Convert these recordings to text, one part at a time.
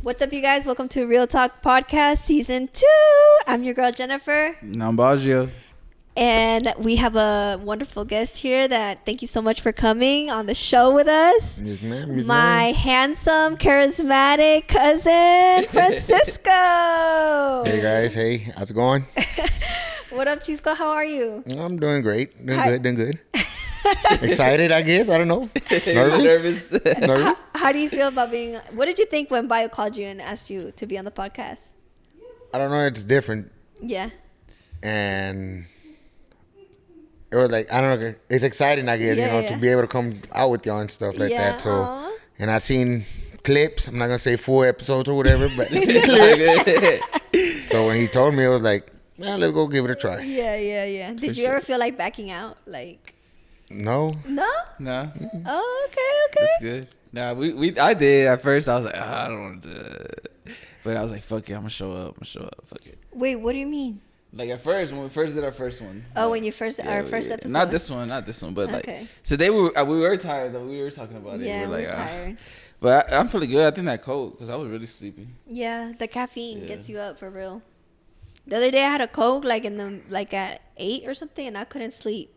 What's up, you guys? Welcome to Real Talk Podcast Season 2. I'm your girl, Jennifer. And I'm Baggio. And we have a wonderful guest here that thank you so much for coming on the show with us. Yes, ma'am. Yes, My ma'am. handsome, charismatic cousin, Francisco. Hey, guys. Hey, how's it going? What up, Chisco? How are you? I'm doing great. Hi. Doing good. Excited, I guess. I don't know. Nervous? Nervous? How do you feel about being... What did you think when Bio called you and asked you to be on the podcast? I don't know. It's different. Yeah. And it was like, I don't know. It's exciting, I guess, Yeah. to be able to come out with y'all and stuff like Yeah, that. So, aw. and I seen clips. I'm not going to say full episodes or whatever, but I seen clips. So when he told me, it was like, man, let's go give it a try. Yeah. Did you ever feel like backing out? Like... No. No? No, Oh, okay. that's good. Nah, I did at first. I was like, I don't want to do it. But I was like, fuck it, I'm gonna show up. Fuck it. Wait, what do you mean? Like at first, when we first did our first one. Oh, when you first our first episode. Not this one, but Okay. like today we were tired though. We were talking about it. Yeah, we were like, we're tired. But I'm feeling good. I think that cold because I was really sleepy. Yeah, the caffeine Yeah. gets you up for real. The other day I had a Coke like at 8 or something, and I couldn't sleep.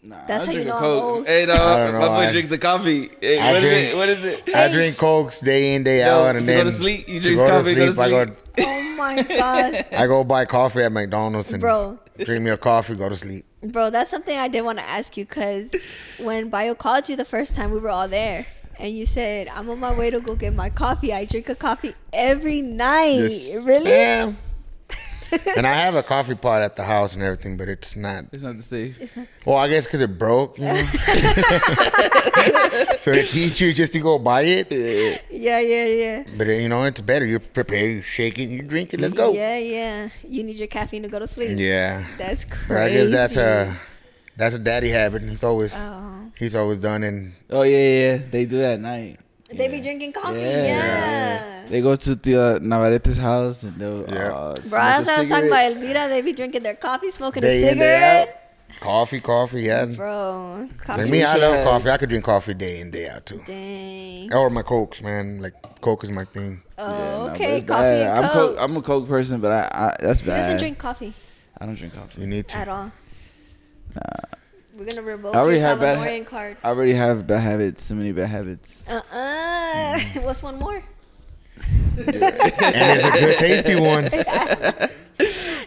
Nah, That's I how you drink know a I'm Coke. old. Hey, no, I don't know, my boy I- drinks the coffee. Hey, I what is it? I drink Cokes day in, day out. And to then go to sleep, you to drink go to coffee, go to sleep, sleep. Oh my gosh, I go buy coffee at McDonald's and Bro. drink me a coffee, go to sleep. bro, that's something I did want to ask you because when Bio called you the first time, we were all there. And you said, I'm on my way to go get my coffee. I drink a coffee every night. Just- Really? Yeah. And I have a coffee pot at the house and everything, but it's not. It's not the same. It's not- Well, I guess because it broke, you know? So it's easier just to go buy it. Yeah. But, it's better. You prepare, you shake it, you drink it, let's go. Yeah. You need your caffeine to go to sleep. Yeah. That's crazy. But I guess that's a daddy habit. He's always done. And Oh yeah. They do that at night. They be drinking coffee. Yeah. Yeah. They go to the Navarrete's house and they'll Yeah. Bro, that's what I was talking about. Elvira, they be drinking their coffee, smoking a day in, day cigarette. coffee, yeah. Bro, coffee. Like me, I should love have- coffee. I could drink coffee day in, day out too. Dang. Or my Cokes, man. Like Coke is my thing. Oh, nah, okay. but it's Coffee bad. and Coke. I'm a Coke person, but I that's He bad. doesn't drink coffee I don't drink coffee. You need to. at all. We're going to revoke I already your have bad Salvadorian card. I already have bad habits. So many bad habits. What's one more? And it's a good, tasty one.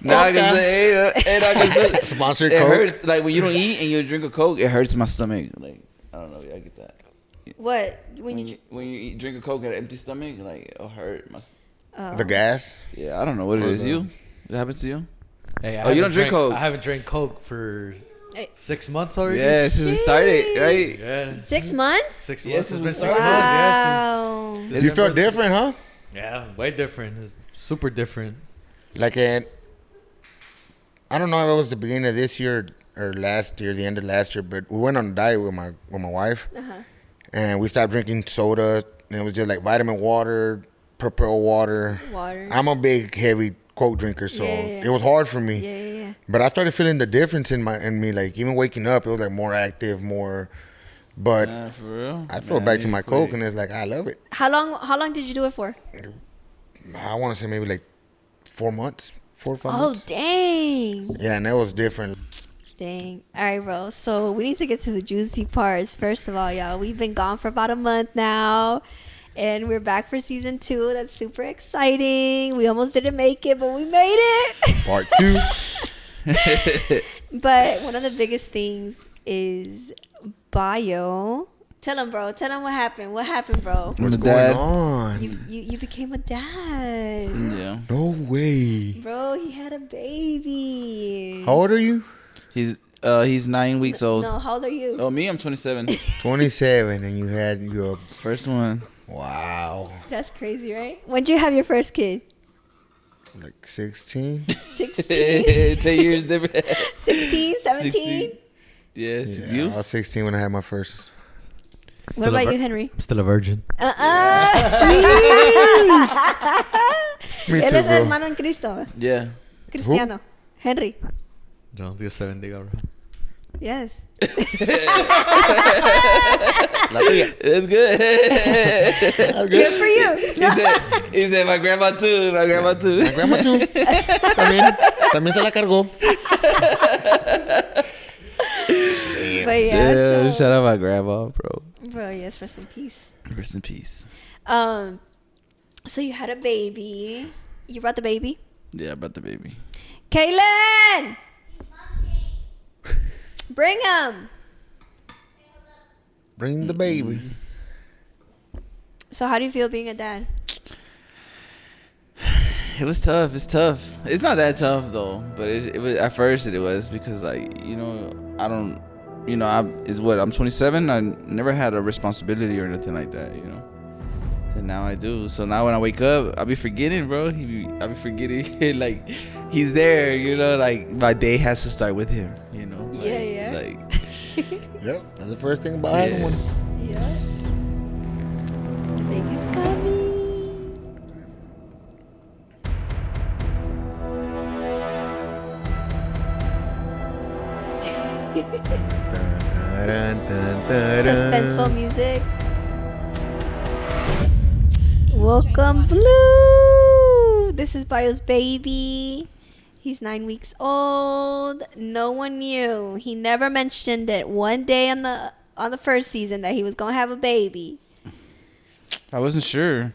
Nah, cause Sponsored it Coke. hurts. Like when you don't eat and you drink a Coke, it hurts my stomach. Like I don't know. I get that. What? When you... When you drink a Coke at an empty stomach, like it'll hurt my. The gas. Yeah, I don't know what it is. You? It happens to you? Hey, Oh, you don't drink Coke? I haven't drank Coke for Hey. 6 months already. Yeah, since we started, right? Yeah. 6 months? 6 Yeah, months. since It's we been 6 started. months. Wow. Yeah, You felt different, huh? yeah, way different. It's super different. Like I don't know if it was the beginning of this year or last year, the end of last year, but we went on a diet with my wife, and we stopped drinking soda, and it was just like vitamin water, purple water. Water. I'm a big heavy Coke drinker, so Yeah. it was hard for me. Yeah. But I started feeling the difference in me, like even waking up, it was like more active, more. But Nah, for real. I feel back to my Coke, and it's like I love it. How long did you do it for? I want to say maybe like 4 months, 4 or 5 Oh, months. dang. Yeah, and that was different. Dang. All right, bro. So we need to get to the juicy parts. First of all, y'all, we've been gone for about a month now. And we're back for season 2. That's super exciting. We almost didn't make it, but we made it. Part 2. But one of the biggest things is bio. Tell him, bro. Tell him what happened. What happened, bro? What's I'm a going dad. on? You became a dad. Yeah. No way. Bro, he had a baby. How old are you? He's 9 weeks old. No, how old are you? Oh, me, I'm 27. 27, and you had your First one. wow, That's crazy, right? When'd you have your first kid? like 16. 16? 10 years different. 16? 17? 16. Yes. Yeah, You? I was 16 when I had my first. What about you, Henry? I'm still a virgin. Me Él too, es bro. hermano en Cristo. Yeah. Cristiano. Henry. Dios te bendiga, bro. Yes. La tuya. That's good. Good for you. He said, my grandma too. My grandma too. My grandma too. También se la cargó. But yeah, so, shout out my grandma, bro, yes, rest in peace. Rest in peace. So you had a baby. You brought the baby? Yeah, about the baby. Kaylin! Bring him. Bring the baby. So how do you feel being a dad? It was tough. It's tough. It's not that tough though, but it was at first. It was because I'm 27. I never had a responsibility or nothing like that, And now I do. So now when I wake up, I'll be forgetting, bro. I'll be forgetting like he's there, like my day has to start with him, Yeah. Like Yep, that's the first thing about having one. Yeah. The baby's coming. Suspenseful music. Welcome, Blue. This is Bio's baby. He's 9 weeks old. No one knew. He never mentioned it one day on the first season that he was gonna have a baby. I wasn't sure,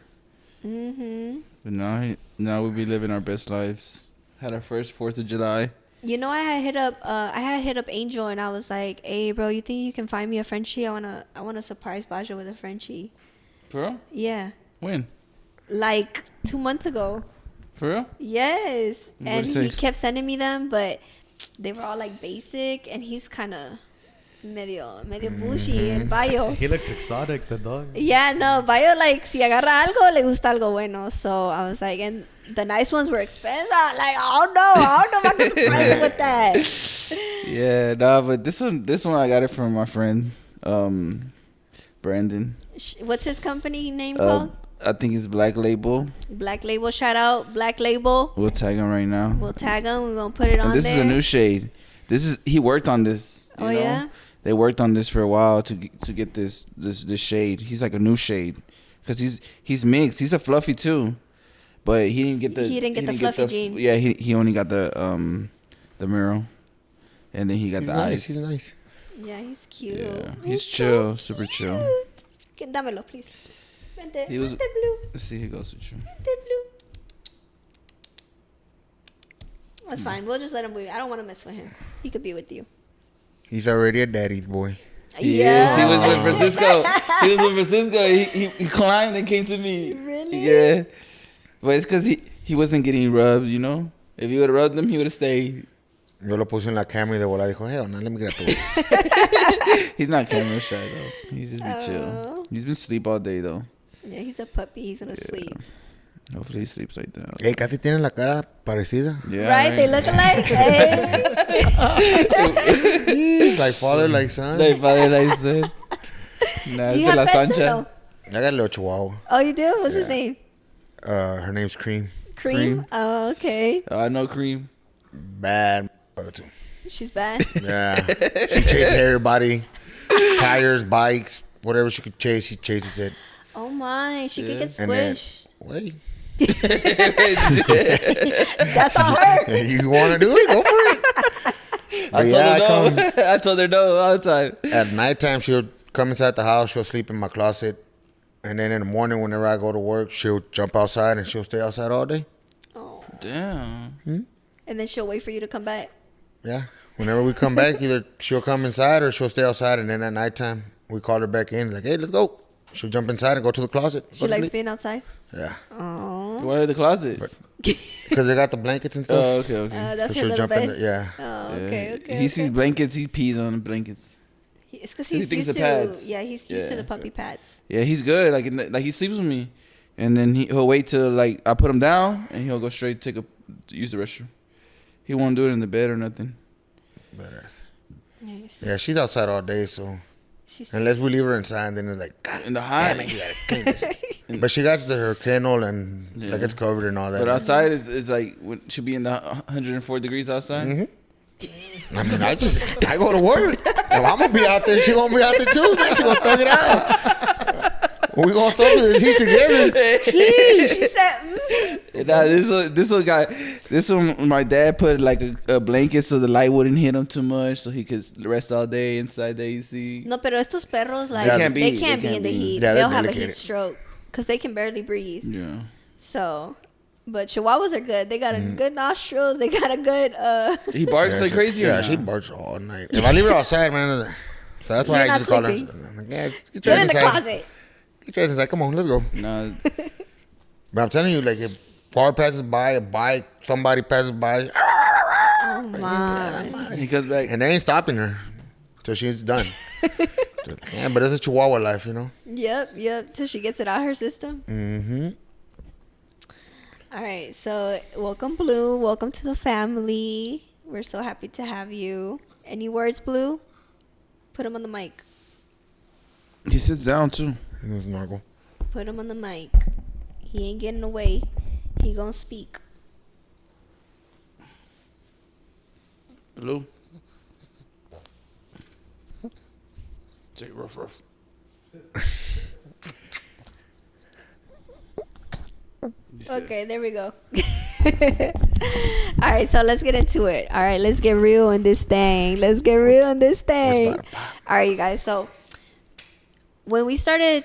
Mhm. but now we'll be living our best lives. Had our first 4th of July. I had hit up Angel and I was like, "Hey, bro, you think you can find me a Frenchie? I wanna surprise Baja with a Frenchie." For real? Yeah, When? like 2 months ago. For real? Yes, What'd and he he say? kept sending me them, but they were all like basic, and he's kind of medio bougie and Bayo. He looks exotic, the dog. Yeah, no, Bayo, like, si agarra algo, le gusta algo bueno. So I was like, and the nice ones were expensive. Like, oh no, I don't know if I can surprise him with that. Yeah, nah, but this one I got it from my friend, Brandon. What's his company name called? I think it's Black Label. Black Label, shout out, Black Label. We'll tag him right now. We'll tag him. We're going to put it on And this there. is a new shade. He worked on this. Oh, yeah? They worked on this for a while to get this shade. He's like a new shade because he's mixed. He's a fluffy too, but he didn't get the fluffy gene. Yeah, he only got the mural, and then he got He's the nice. eyes. He's nice. Yeah, he's cute. Yeah, he's chill, super chill. Dámelo, please. Vente, He was. vente, Blue. Let's see who goes with you. Vente, Blue. That's fine. We'll just let him be. I don't want to mess with him. He could be with you. He's already a daddy's boy. Yes, he was with Francisco. He was with Francisco. He climbed and came to me. Really? Yeah. But it's because he wasn't getting rubbed, If he would have rubbed him, he would have stayed. Yo lo puse en la camera y de volada dijo, hell, no, let me get a He's not camera shy, though. He's just be chill. He's been asleep all day, though. Yeah, he's a puppy. He's going to sleep. Hopefully he sleeps like that. Hey, casi tienen la cara parecida. Yeah, Right? They look alike. Hey. Like father, like son. Like father, like son. Nah, Do you it's de la have pets or Sancha. no? I got a little chihuahua. Oh, you do? What's his name? Her name's Cream. Cream? Oh, okay. I know Cream. Bad too. She's bad. Yeah. She chases everybody. Tires, bikes, whatever she could chase, she chases it. Oh, my. She could get And then, squished. wait. That's on her. You want to do it? Go for it. I told her no. I told her no all the time. At nighttime, she'll come inside the house. She'll sleep in my closet. And then in the morning, whenever I go to work, she'll jump outside and she'll stay outside all day. Oh. Damn. And then she'll wait for you to come back. Yeah. Whenever we come back, either she'll come inside or she'll stay outside. And then at nighttime, we call her back in. Like, hey, let's go. She'll jump inside and go to the closet. She likes being outside? Yeah. Oh. Why in the closet? Because they got the blankets and stuff. Oh, okay. That's So her she'll little jump in bed. there. Yeah. Oh, okay. He sees blankets. He pees on the blankets. It's because he he's thinks used the to. pads. Yeah, he's used to Yeah. the puppy pads. Yeah, he's good. Like he sleeps with me, and then he'll wait till I put him down, and he'll go straight use the restroom. He won't do it in the bed or nothing. Badass. Nice. Yeah, she's outside all day, so She's unless we leave her inside, then it's like, God In the damn hot. it, you gotta clean this. But she got her kennel and like it's covered and all that. But outside is like should be in the 104 degrees outside. I mean, I go to work. If I'm gonna be out there, she gonna be out there too. Man, she gonna thug it out. we gonna suffer this heat together. She said, Nah, this one, my dad put like a blanket so the light wouldn't hit him too much, so he could rest all day inside the AC. No, pero estos perros, like, They they can't can't be. be in the heat. Yeah, They'll they're have a delicate. heat stroke because they can barely breathe. Yeah. So, but Chihuahuas are good. They got a good nostril. They got a good, He barks like crazy. Yeah, or she not? barks all night. If I leave her outside, man, so that's why You're I not just call her. sleeping. I'm like, yeah, get your Get ass in the inside. closet. Get your ass inside. Come on, let's go. No, But I'm telling you, like, if car passes by, a bike, somebody passes by, Oh, my. he comes back. and they ain't stopping her till she's done. Yeah, but it's a Chihuahua life, you know. Yep. Till she gets it out of her system. Mm-hmm. All right. So, welcome, Blue. Welcome to the family. We're so happy to have you. Any words, Blue? Put him on the mic. He sits down too. It was Nargle. Put him on the mic. He ain't getting away. He gonna speak. Blue. Take rough. Okay, there we go. All right, so let's get into it. All right, let's get real in this thing. All right, you guys. So when we started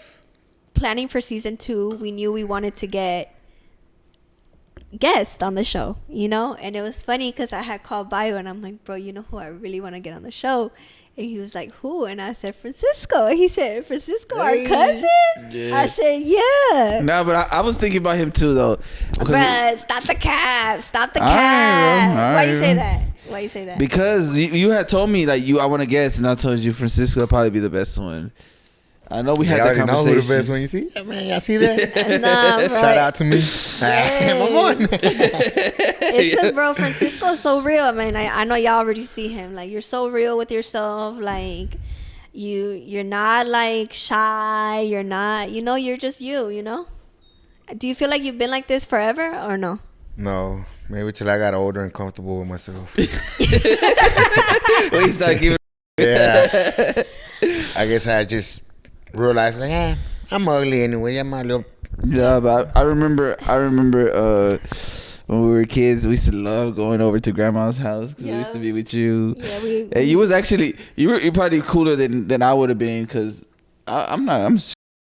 planning for season 2, we knew we wanted to get guests on the show, you know? And it was funny because I had called Bayo and I'm like, bro, you know who I really want to get on the show? And he was like, who? And I said, Francisco. And he said, Francisco, our cousin? Yeah. I said, yeah. Nah, but I was thinking about him too though. Bruh, stop the cap. Stop the All right, cap. bro. All Why right, you say bro. that? Why you say that? Because you had told me like I want to guess, and I told you Francisco will probably be the best one. I know we had that already know conversation. who the best one. You see? Yeah, man, y'all see that? Nah, bro. Shout out to me. Yes. I'm on. It's because, bro, Francisco is so real. I mean, I know y'all already see him. Like, you're so real with yourself. Like, you're not, like, shy. You're not, you're just you know? Do you feel like you've been like this forever or no? No, maybe till I got older and comfortable with myself. Wait, start giving. Yeah. I guess I just realized, like, I'm ugly anyway. I'm a little. Yeah, but I remember when we were kids, we used to love going over to grandma's house because we used to be with you. Yeah, And you was actually you're probably cooler than I would have been because I'm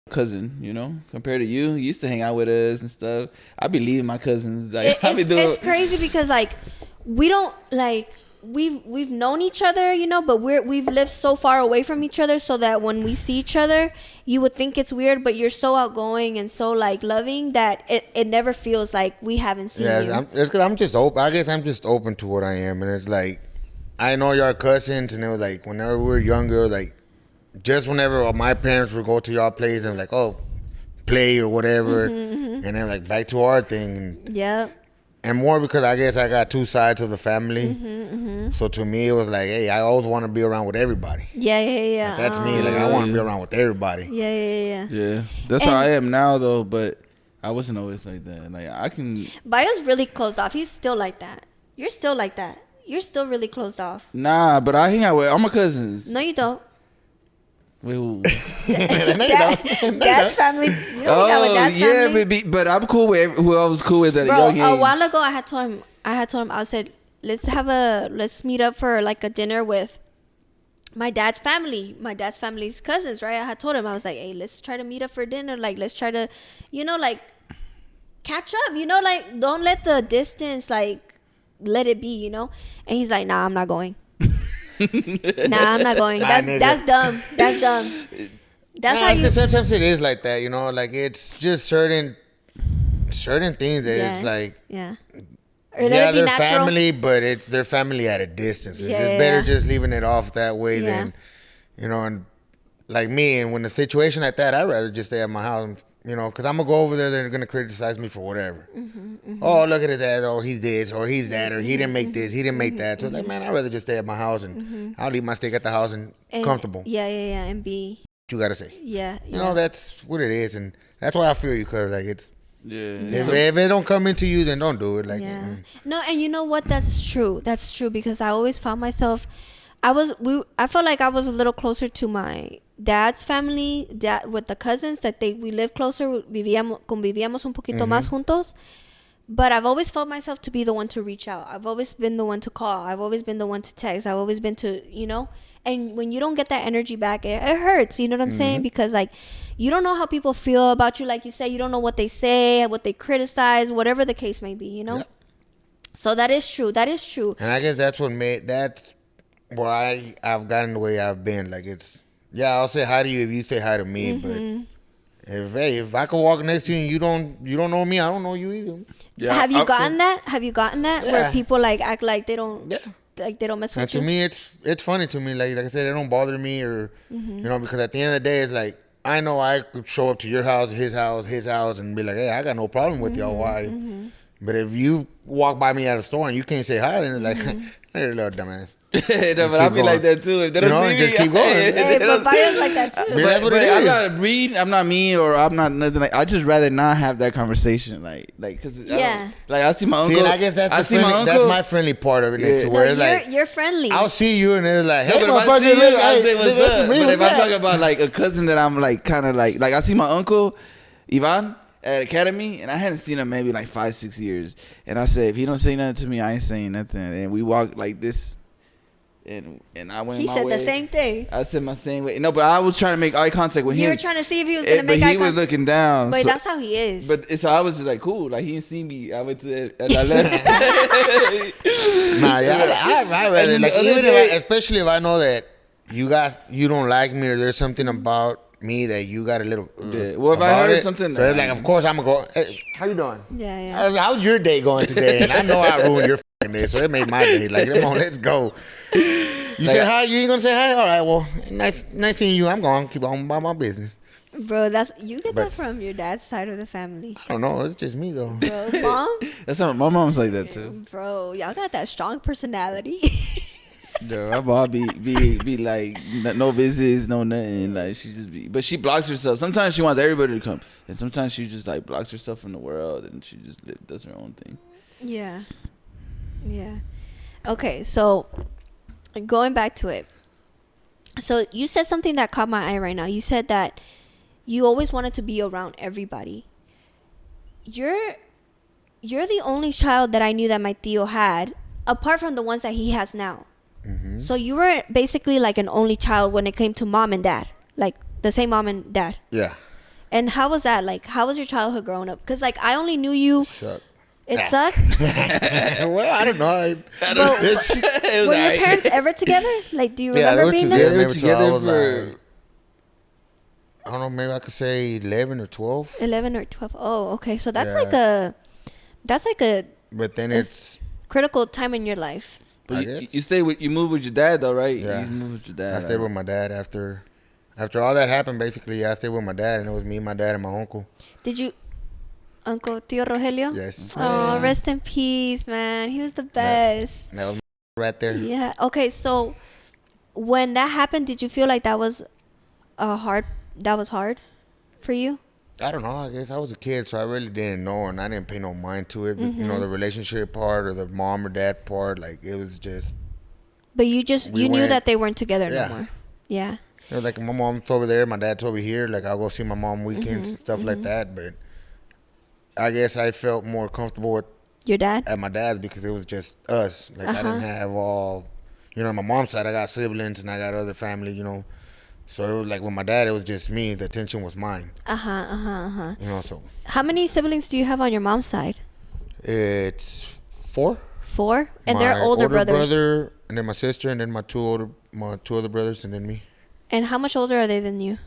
cousin, you know, compared to you. You used to hang out with us and stuff. I be leaving my cousins. Like it's crazy because, like, we don't, like, we've known each other, you know, but we've lived so far away from each other so that when we see each other, you would think it's weird, but you're so outgoing and so, like, loving that it never feels like we haven't seen you. It's because I'm just open. I guess I'm just open to what I am, and it's like I know y'all cousins, and it was like whenever we were younger, like just whenever my parents would go to y'all place and like, oh, play or whatever, and then like back to our thing. And, Yep. and more because I guess I got two sides of the family. So to me, it was like, hey, I always want to be around with everybody. Yeah. Like, that's me. Like I want to be around with everybody. Yeah. Yeah, that's how I am now though. But I wasn't always like that. Like I can. Bayo's really closed off. He's still like that. You're still like that. You're still really closed off. Nah, but I hang out with all my cousins. No, you don't. Wait, who? Dad's family. You don't hang out with Dad's family. but I'm cool with who I was cool with at a Bro, young age. a while ago, I had told him. I said, let's meet up for like a dinner with my dad's family, my dad's family's cousins, right? I had told him, I was like, hey, let's try to meet up for dinner. Like, let's try to, like, catch up. Like, don't let the distance, like, let it be. And he's like, nah, I'm not going. Nah, I'm not going. That's dumb. That's dumb. That's how you. Sometimes it is like that, Like it's just certain things that it's like. Yeah. Yeah, they're family, but it's their family at a distance. It's just better just leaving it off that way than, and like me. And when a situation like that, I'd rather just stay at my house, because I'm going to go over there. They're going to criticize me for whatever. Oh, look at his ass. Oh, he's this or he's that or he didn't make this. He didn't make that. So like, man, I'd rather just stay at my house and I'll leave my steak at the house and comfortable. Yeah. And be. You got to say. Yeah. That's what it is. And that's why I feel you because like it's. Yeah. If it don't come into you, then don't do it. Like, No, and you know what? That's true. That's true because I always found myself. I felt like I was a little closer to my dad's family, with the cousins, that we live closer, convivíamos un poquito más juntos. But I've always felt myself to be the one to reach out. I've always been the one to call. I've always been the one to text. I've always been to, and when you don't get that energy back, it hurts. You know what I'm saying? Because, like, you don't know how people feel about you. Like you said, you don't know what they say, what they criticize, whatever the case may be, Yep. So that is true. That is true. And I guess that's where I've gotten the way I've been. Like, I'll say hi to you if you say hi to me, but if I could walk next to you and you don't know me, I don't know you either. Yeah, Have you gotten that? Yeah. Where people like act like they don't Yeah. like they don't mess And with to you? me, it's funny to me. Like I said, it don't bother me, or because at the end of the day, it's like I know I could show up to your house, his house, and be like, hey, I got no problem with y'all. Why? But if you walk by me at a store and you can't say hi, then it's like, hey, little dumbass. No, but I feel like that too. If they don't see just me, keep going. Hey, but Bayo's like that too. Yeah, that's what it I'm is. not read. I'm not me, or I'm not nothing. Like, I just rather not have that conversation. Cause I see my uncle. See, and I guess that's that's my friendly part of it. Yeah. To No, where it's like you're friendly. I'll see you and it's like, No, hey, but if I motherfucker, see you, look, I hey, say what's that's up. me, But if what's I'm up? talking about like a cousin that I'm like kind of like I see my uncle, Ivan, at Academy, and I hadn't seen him maybe like 5-6 years, and I said if he don't say nothing to me, I ain't saying nothing, and we walked like this. And I went he my said way. the same thing. I said my same way. No, but I was trying to make eye contact with him. You were trying to see if he was gonna But make eye he was contact. looking down. But so, that's how he is. But so I was just like, cool. Like he didn't see me. I went to and I left. Nah, yeah, I rather And then like the other even day- especially if I know that you don't like me or there's something about me that you got a little. Yeah. Well, if I about heard it. something, so it's like, of course I'm gonna go. Hey, how you doing? yeah. How's your day going today? And I know I ruined your fucking day, so it made my day. Like, come on, let's go. You say hi. You ain't gonna say hi? All right. Well, nice seeing you. I'm going to keep on about my business. Bro, you get that But- from your dad's side of the family. I don't know. It's just me though. Bro, mom. That's how my mom's like that too. Bro, y'all got that strong personality. No, my mom be like no visits, no nothing. Like she just be, but she blocks herself. Sometimes she wants everybody to come, and sometimes she just like blocks herself from the world, and she just does her own thing. Yeah. Okay, so going back to it. So you said something that caught my eye right now. You said that you always wanted to be around everybody. You're the only child that I knew that my tío had, apart from the ones that he has now. So you were basically like an only child when it came to mom and dad, like the same mom and dad. Yeah. And how was that? Like, how was your childhood growing up? Because like I only knew you. Suck. It sucked. Well, I don't know. But were your parents ever together? Like, do you Yeah, they remember were being together. there? They were together I was for- like, I don't know. Maybe I could say 11 or 12. 11 or 12. Oh, okay. So that's Yeah. like a But then It's- critical time in your life. I But guess. you moved with your dad though, right? Yeah. You moved with your dad. I stayed with my dad after all that happened. Basically, I stayed with my dad, and it was me, my dad, and my uncle. Did you, Uncle Tío Rogelio? Yes. Oh, rest in peace, man. He was the best. And that was right there. Yeah. Okay. So when that happened, did you feel like that was hard for you? I don't know. I guess I was a kid, so I really didn't know, and I didn't pay no mind to it. But, the relationship part or the mom or dad part, like it was just. But you We knew went- that they weren't together Yeah. no more. Yeah. You know, like my mom's over there, my dad's over here. Like I'll go see my mom weekends and stuff like that. But I guess I felt more comfortable with Your dad? at my dad's because it was just us. Like I didn't have all, on my mom's side I got siblings and I got other family. So it was like with my dad, it was just me. The attention was mine. So How many siblings do you have on your mom's side? it's 4. 4? And My they're older brothers. brother, and then my sister, and then my two other brothers, and then me. And how much older are they than you?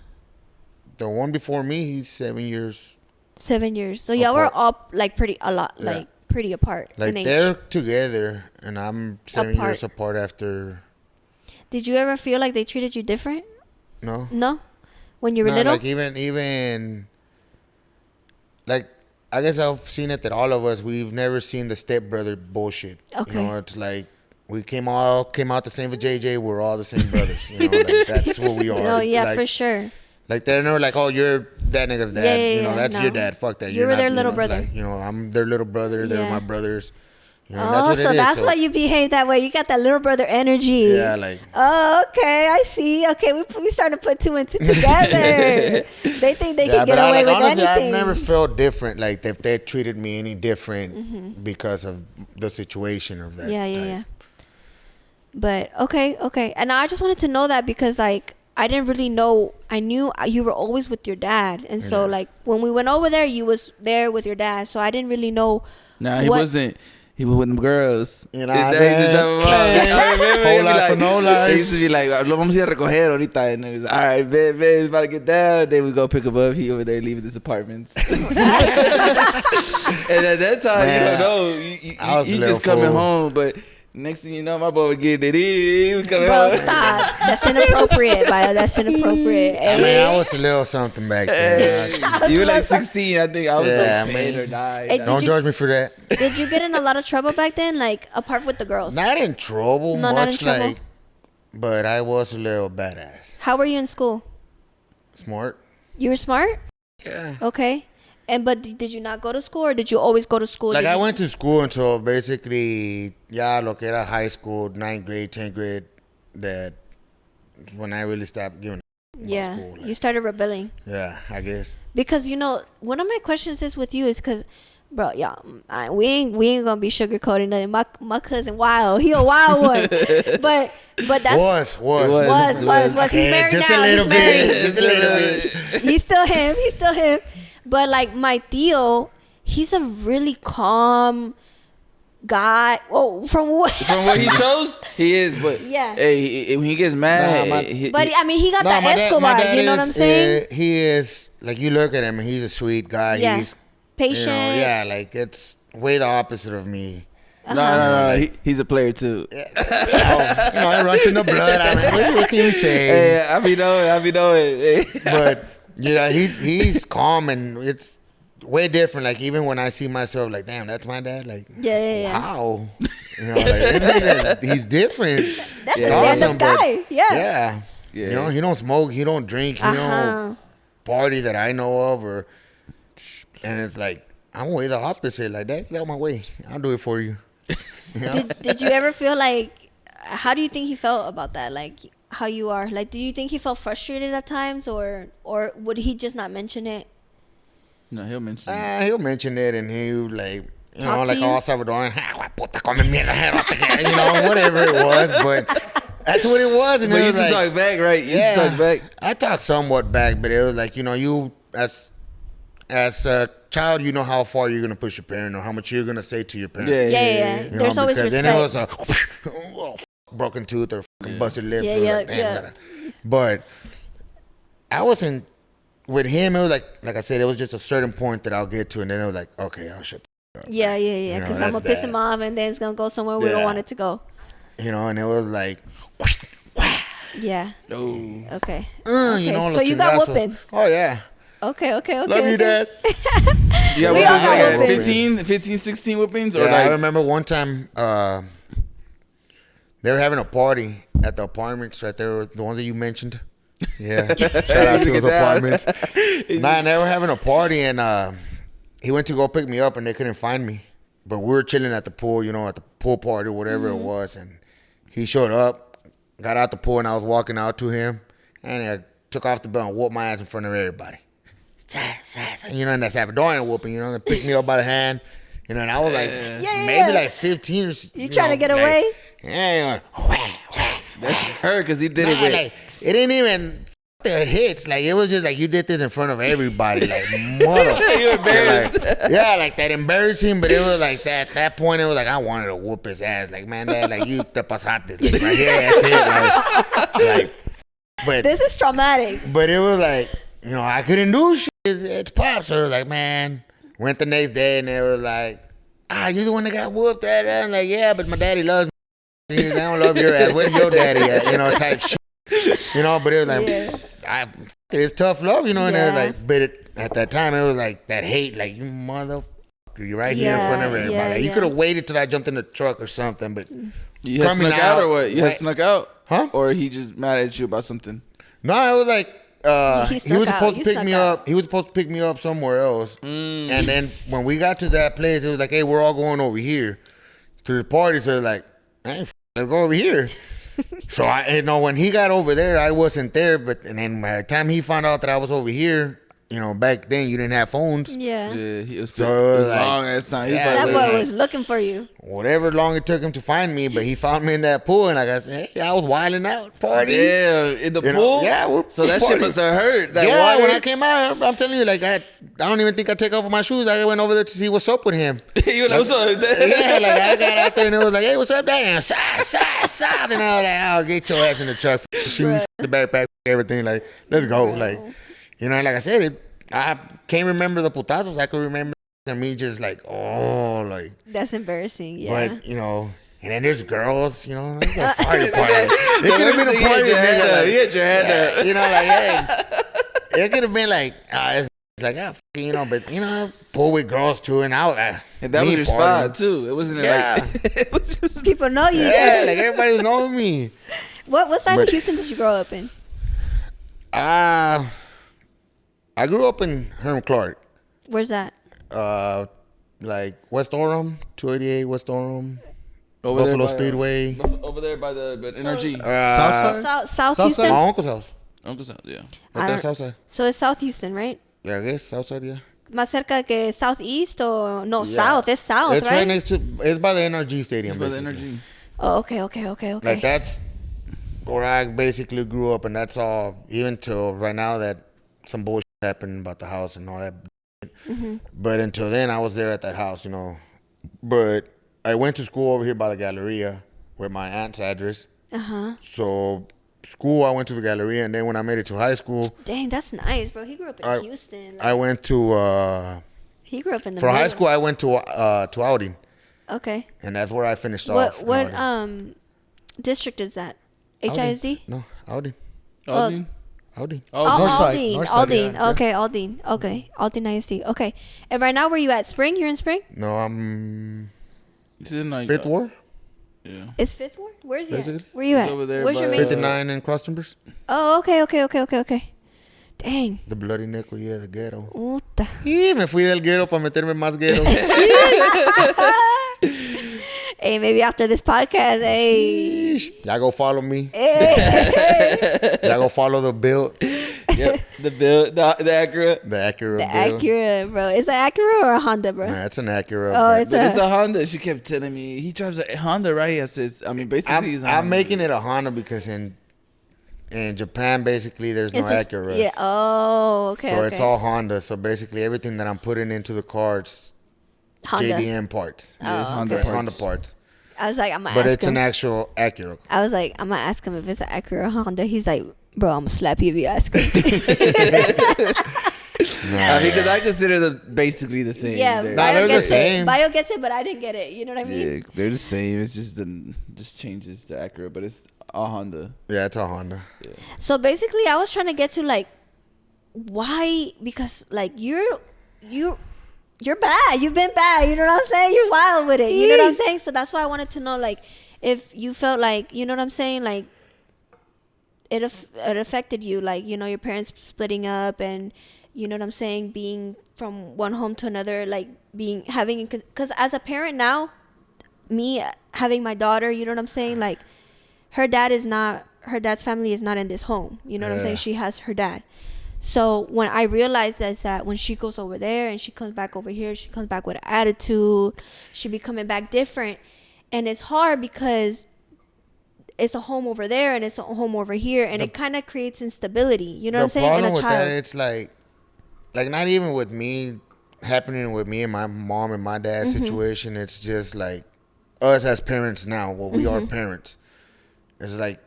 The one before me, he's 7 years. 7 years. So y'all were Apart. all like pretty apart Like in age. they're together, and I'm 7 Apart. years apart after. Did you ever feel like they treated you different? No. No? When you were No, little? like even like I guess I've seen it that all of us we've never seen the stepbrother bullshit. Okay. It's like we came out the same with JJ. We're all the same brothers. Like that's what we are. Oh, yeah, like, for sure. Like they're never like, oh, you're that nigga's dad. Yeah, That's no. your dad. Fuck that. You You're were not, their little brother. Like, I'm their little brother. They're Yeah. my brothers. You know, that's what so it is. that's why you behave that way. You got that little brother energy. Yeah, like. Oh, okay, I see. Okay, we starting to put two and two together. They think they can get away with honestly, anything. I've never felt different. Like if they treated me any different because of the situation of that. Yeah. But okay, and I just wanted to know that because like I didn't really know. I knew you were always with your dad, and so like when we went over there, you was there with your dad. So I didn't really know. Nah, he wasn't. He was with them girls. You know His what I'm dad used to drop him off. I remember Whole he'd be life like, for no life. He used to be like, lo vamos a ir a recoger ahorita. And it was, all right, man, it's about to get down. Then we go pick him up. He over there leaving his apartments. And at that time, you don't know. You just coming home, but next thing you know, my boy was getting it in. He was coming Bro, home. stop. That's inappropriate, Bio. That's inappropriate. I mean, I was a little something back then. You were like 16, I think. I was Yeah, like 10 man. or 9. Hey, Don't judge me for that. Did you get in a lot of trouble back then? Like, apart with the girls? Not in trouble, No, much not in trouble. like, but I was a little badass. How were you in school? Smart. You were smart? Yeah. Okay. But did you not go to school or did you always go to school? Like Did I you- went to school until basically, lo que era high school, 9th grade, 10th grade, that when I really stopped giving about Yeah, school. you started rebelling. Yeah, I guess. Because, one of my questions is with you is because, bro, we ain't gonna be sugarcoating nothing. My cousin wild, he a wild one, but that's was. He's Okay, married just now. a little He's married. bit. Just a little bit. He's still him. But like my Theo, he's a really calm guy. Oh, from what? From what he shows, he is. But Yeah. hey, when he gets mad, But I mean, he got that my Escobar. dad You know what I'm saying? He is, like, you look at him, and he's a sweet guy. Yeah. He's Patient. like, it's way the opposite of me. no. He's a player too. It runs in the blood. I mean, what can you say? Hey, I be knowing. But he's calm, and it's way different. Like even when I see myself, like, damn, that's my dad. Like, Yeah. wow, like, he's different. That's He's a stand-up guy. Yeah. Yeah. He don't smoke, he don't drink, he don't party that I know of, and it's like I'm way the opposite. Like, that, get out my way. I'll do it for you. Did you ever feel like? How do you think he felt about that? Like how you are. Like, do you think he felt frustrated at times, or would he just not mention it? No, he'll mention. He'll mention it, and he'll like, Talk to like you? all Salvadoran, whatever it was. But that's what it was. And But it you was used to like, talk back, right? You used to talk back. I talked somewhat back, but it was like, you as a child, you know how far you're gonna push your parent or how much you're gonna say to your parent. Yeah. You know, There's always because respect. then it was a broken tooth or busted lips. Yeah, It was yeah, like, damn, yeah. gotta- But I wasn't with him. It was like I said, it was just a certain point that I'll get to, and then it was like, okay, I'll shut. Yeah. You know, Because I'm gonna that's piss him that. off, and then it's gonna go somewhere we don't Yeah. want it to go. And it was like, Yeah. Oh. Okay. los So you got chingazos. whoopings. Oh yeah, Okay. love you, Dad. Yeah, We what all was got it, like whoopings. 15, 16 whoopings? Yeah, Or I like, remember one time they were having a party at the apartments right there, the one that you mentioned. Yeah, shout out to Look those at that. apartments. Nah, they were having a party, and he went to go pick me up, and they couldn't find me. But we were chilling at the pool, at the pool party, whatever it was, and he showed up, got out the pool, and I was walking out to him, and I took off the belt and whooped my ass in front of everybody. And that Salvadorian whooping, they picked me up by the hand, and I was like, maybe like 15 or You trying to get like, away? Yeah, that's her because he did it nah, with. like, it didn't even the hits. Like, it was just like you did this in front of everybody. Like, mother. You embarrassed. Like that embarrassing, but it was like that point, it was like I wanted to whoop his ass. Like, man, Dad, like, you te pasaste. Like, right here, that's it. But This is traumatic. But it was like, I couldn't do shit. It's pop. So it was like, man, went the next day, and it was like, you're the one that got whooped at. I'm like, yeah, but my daddy loves me. They don't love your ass. Where's your daddy at? Type shit. But it was like, it's tough love, and it was like, but at that time, it was like that hate, like, you motherfucker, you're right here in front of everybody. Yeah, Like, you yeah. could have waited till I jumped in the truck or something, but You had coming snuck out or out, what? You had like- snuck out? Huh? Or he just mad at you about something? no, it was like, He he snuck was out. supposed You to pick snuck me out. up. He was supposed to pick me up somewhere else. And then when we got to that place, it was like, hey, we're all going over here. to the party. So like, hey, let's go over here. So when he got over there, I wasn't there. And then by the time he found out that I was over here, back then you didn't have phones. Yeah. Yeah, he was So it was like, long ass time. That boy was looking for you. Whatever long it took him to find me, but he found me in that pool, and like I said, hey, I was wilding out, party. Yeah, in the pool. Yeah, so that shit must have hurt. That yeah, water. when I came out, I'm telling you, like I don't even think I take off my shoes. I went over there to see what's up with him. You were like, what's up? Yeah, like I got out there and it was like, hey, what's up, Dad? And stop. And I was like, I'll get your ass in the truck, shoes, the backpack, everything. Like, let's go. Like, like I said, I can't remember the putazos. I could remember me just like, oh, like. That's embarrassing. Yeah. But and then there's girls, that's sorry party. It could have been a party, nigga. He had your head up. Like, hey, it could have been like, it's like, but pull with girls too, and And that was your spot too. It wasn't like it was just People know you. yeah, like everybody was knowing me. What side of Houston did you grow up in? I grew up in Herm Clark. Where's that? Like West Orem, 288 West Orem, over Buffalo there by, Speedway. over there by the NRG. Southside? South South Houston. My uncle's house. Uncle's house, yeah. Right there, Southside. So it's South Houston, right? Yeah, I guess Southside, yeah. Más cerca que Southeast or no? Yeah. South. It's South, It's right? right next to. It's by the NRG Stadium. By the basically. NRG. Oh, okay. Like that's where I basically grew up, and that's all. Even till right now, that some bullshit happened about the house and all that. Mm-hmm. But until then, I was there at that house, But I went to school over here by the Galleria, with my aunt's address. So school, I went to the Galleria, and then when I made it to high school, Dang, that's nice, bro. He grew up in Houston. I went to He grew up in the for high middle. school. I went to Outing, Okay. and that's where I finished off. What in Outing. district is that? Outing. HISD? No, Outing. Aldine? Outing. North side, Aldine. north side, Aldine. yeah. Okay, Aldine. Okay. Aldine ISD. Okay. And right now, where you at? Spring? You're in Spring? No, I'm This is like Fifth Ward. Yeah. It's Fifth Ward? Where's you at? Basically. Where you It's at? over there Where's your by- main? 59 and Cross Timbers. Oh, okay. Dang. The Bloody Nickel, yeah, the ghetto. Puta. Y me fui del ghetto para meterme más ghetto. Hey, maybe after this podcast, hey. Y'all go follow me. Hey. Y'all go follow the build. Yep. The build, the Acura. The Acura The build. Acura, bro. Is it Acura or a Honda, bro? Nah, it's an Acura. Oh, but it's But it's a. a Honda. She kept telling me he drives a Honda, right? I says, I mean, basically, he's a I'm Honda. making it a Honda because in Japan, basically, there's no It's a- Acuras. Yeah. Oh, okay. So okay. it's all Honda. So basically, everything that I'm putting into the car, it's Honda. JDM parts. Yeah, it's Oh, Honda So it's parts. Honda parts. I was like, I'm gonna But ask it's him. an actual Acura. I was like, I'm gonna ask him if it's an Acura or Honda. He's like, bro, I'm gonna slap you if you ask him. Nah, Because I consider them basically the same. Yeah, They're- Nah, Bio they're the gets same. it. Bio gets it, but I didn't get it. You know what I mean? yeah, they're the same. It's just changes to Acura, but it's a Honda. Yeah, it's a Honda. So basically, I was trying to get to like, why? Because like you're bad. You've been bad. You know what I'm saying? You're wild with it. You know what I'm saying? So that's why I wanted to know like if you felt like, you know what I'm saying, like it affected you, like, your parents splitting up, and you know what I'm saying, being from one home to another, like having, because as a parent now, me having my daughter, you know what I'm saying, like her dad's family is not in this home, you know what I'm saying, she has her dad. So when I realized that when she goes over there and she comes back over here, she comes back with an attitude, she be coming back different, and it's hard because it's a home over there and it's a home over here, and it kind of creates instability, you know what I'm saying, in The problem a with child. that, it's like not even with me, happening with me and my mom and my dad's situation. It's just like us as parents now. Well, we are parents. It's like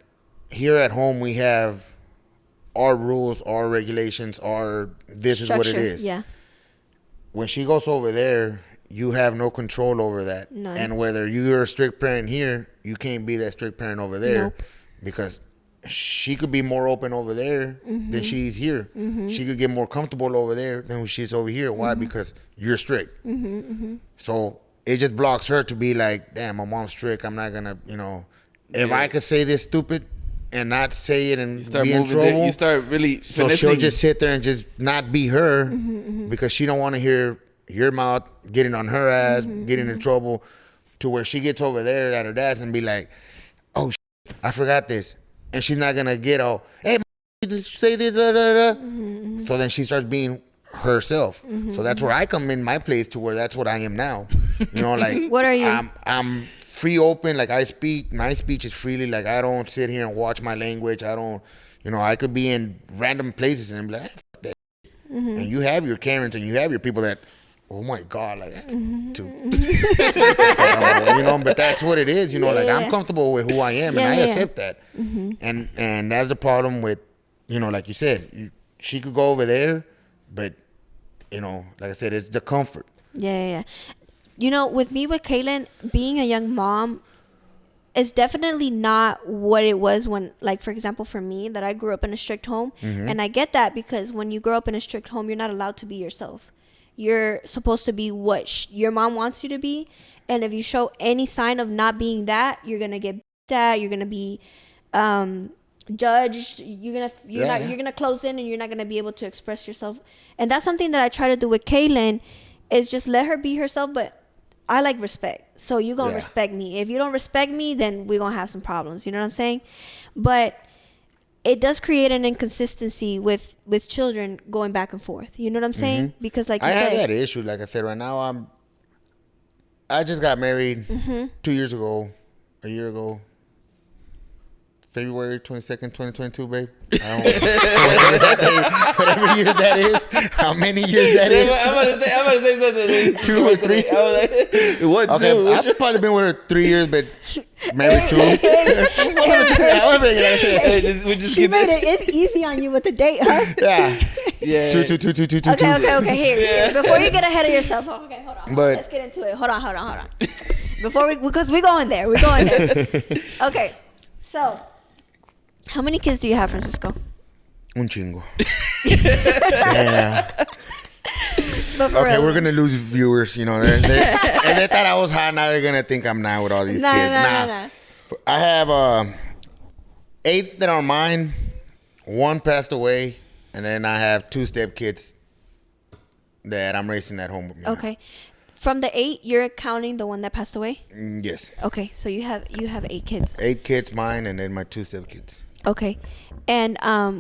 here at home we have our rules, our regulations, our this is what it Structure, is. yeah. When she goes over there, you have no control over that. None. And whether you're a strict parent here, you can't be that strict parent over there. Nope. Because she could be more open over there than she's here. She could get more comfortable over there than she's over here. Why? Because you're strict. So it just blocks her to be like, damn, my mom's strict. I'm not gonna, if I could say this stupid and not say it and You start be in moving. trouble. You start really. So finessing. she'll just sit there and just not be her because she don't want to hear your mouth getting on her ass, getting in trouble. to where she gets over there at her dad's and be like, oh, I forgot this. And she's not going to get all, hey, did you say this? Da, da, da. So then she starts being herself. So that's where I come in my place to where that's what I am now. You know, like, What are you? I'm free open. Like, I speak, my speech is freely. Like, I don't sit here and watch my language. I don't, you know, I could be in random places and be like, fuck that. And you have your Karens and you have your people that, oh my God, like, too. You know, but that's what it is, you know, like, I'm comfortable with who I am and I accept that. And that's the problem with, you know, like you said, she could go over there, but, you know, like I said, it's the comfort. Yeah. You know, with me, with Kaylin, being a young mom is definitely not what it was when, like, for example, for me, that I grew up in a strict home. And I get that because when you grow up in a strict home, you're not allowed to be yourself. You're supposed to be what your mom wants you to be. And if you show any sign of not being that, you're going to get that. You're going to be judged. You're gonna close in and you're not going to be able to express yourself. And that's something that I try to do with Kaylin is just let her be herself. But I like respect. So you're going to respect me. If you don't respect me, then we're going to have some problems. You know what I'm saying? But it does create an inconsistency with children going back and forth. You know what I'm saying? Because like you said, I have that issue. Like I said, right now, I just got married 2 years ago, a year ago. February 22nd, 2022, babe. I don't whatever year that is, how many years that is. I'm about to say something. 2 or 3. What, okay, two? I've probably been with her 3 years, but married 2. However, like I said, she made it easy on you with the date, huh? Yeah. Two. Okay. Here. Before you get ahead of yourself. Oh, okay, hold on. Let's get into it. Hold on. Because we're going there. Okay, so how many kids do you have, Francisco? Un chingo. Yeah. Okay, we're gonna lose viewers. You know, they thought I was hot. Now they're gonna think I'm not with all these kids. Nah. I have 8 that are mine. 1 passed away, and then I have 2 step kids that I'm raising at home with me. Okay. From the 8, you're counting the one that passed away? Yes. Okay, so you have 8 kids. 8 kids, mine, and then my 2 step kids. Okay. And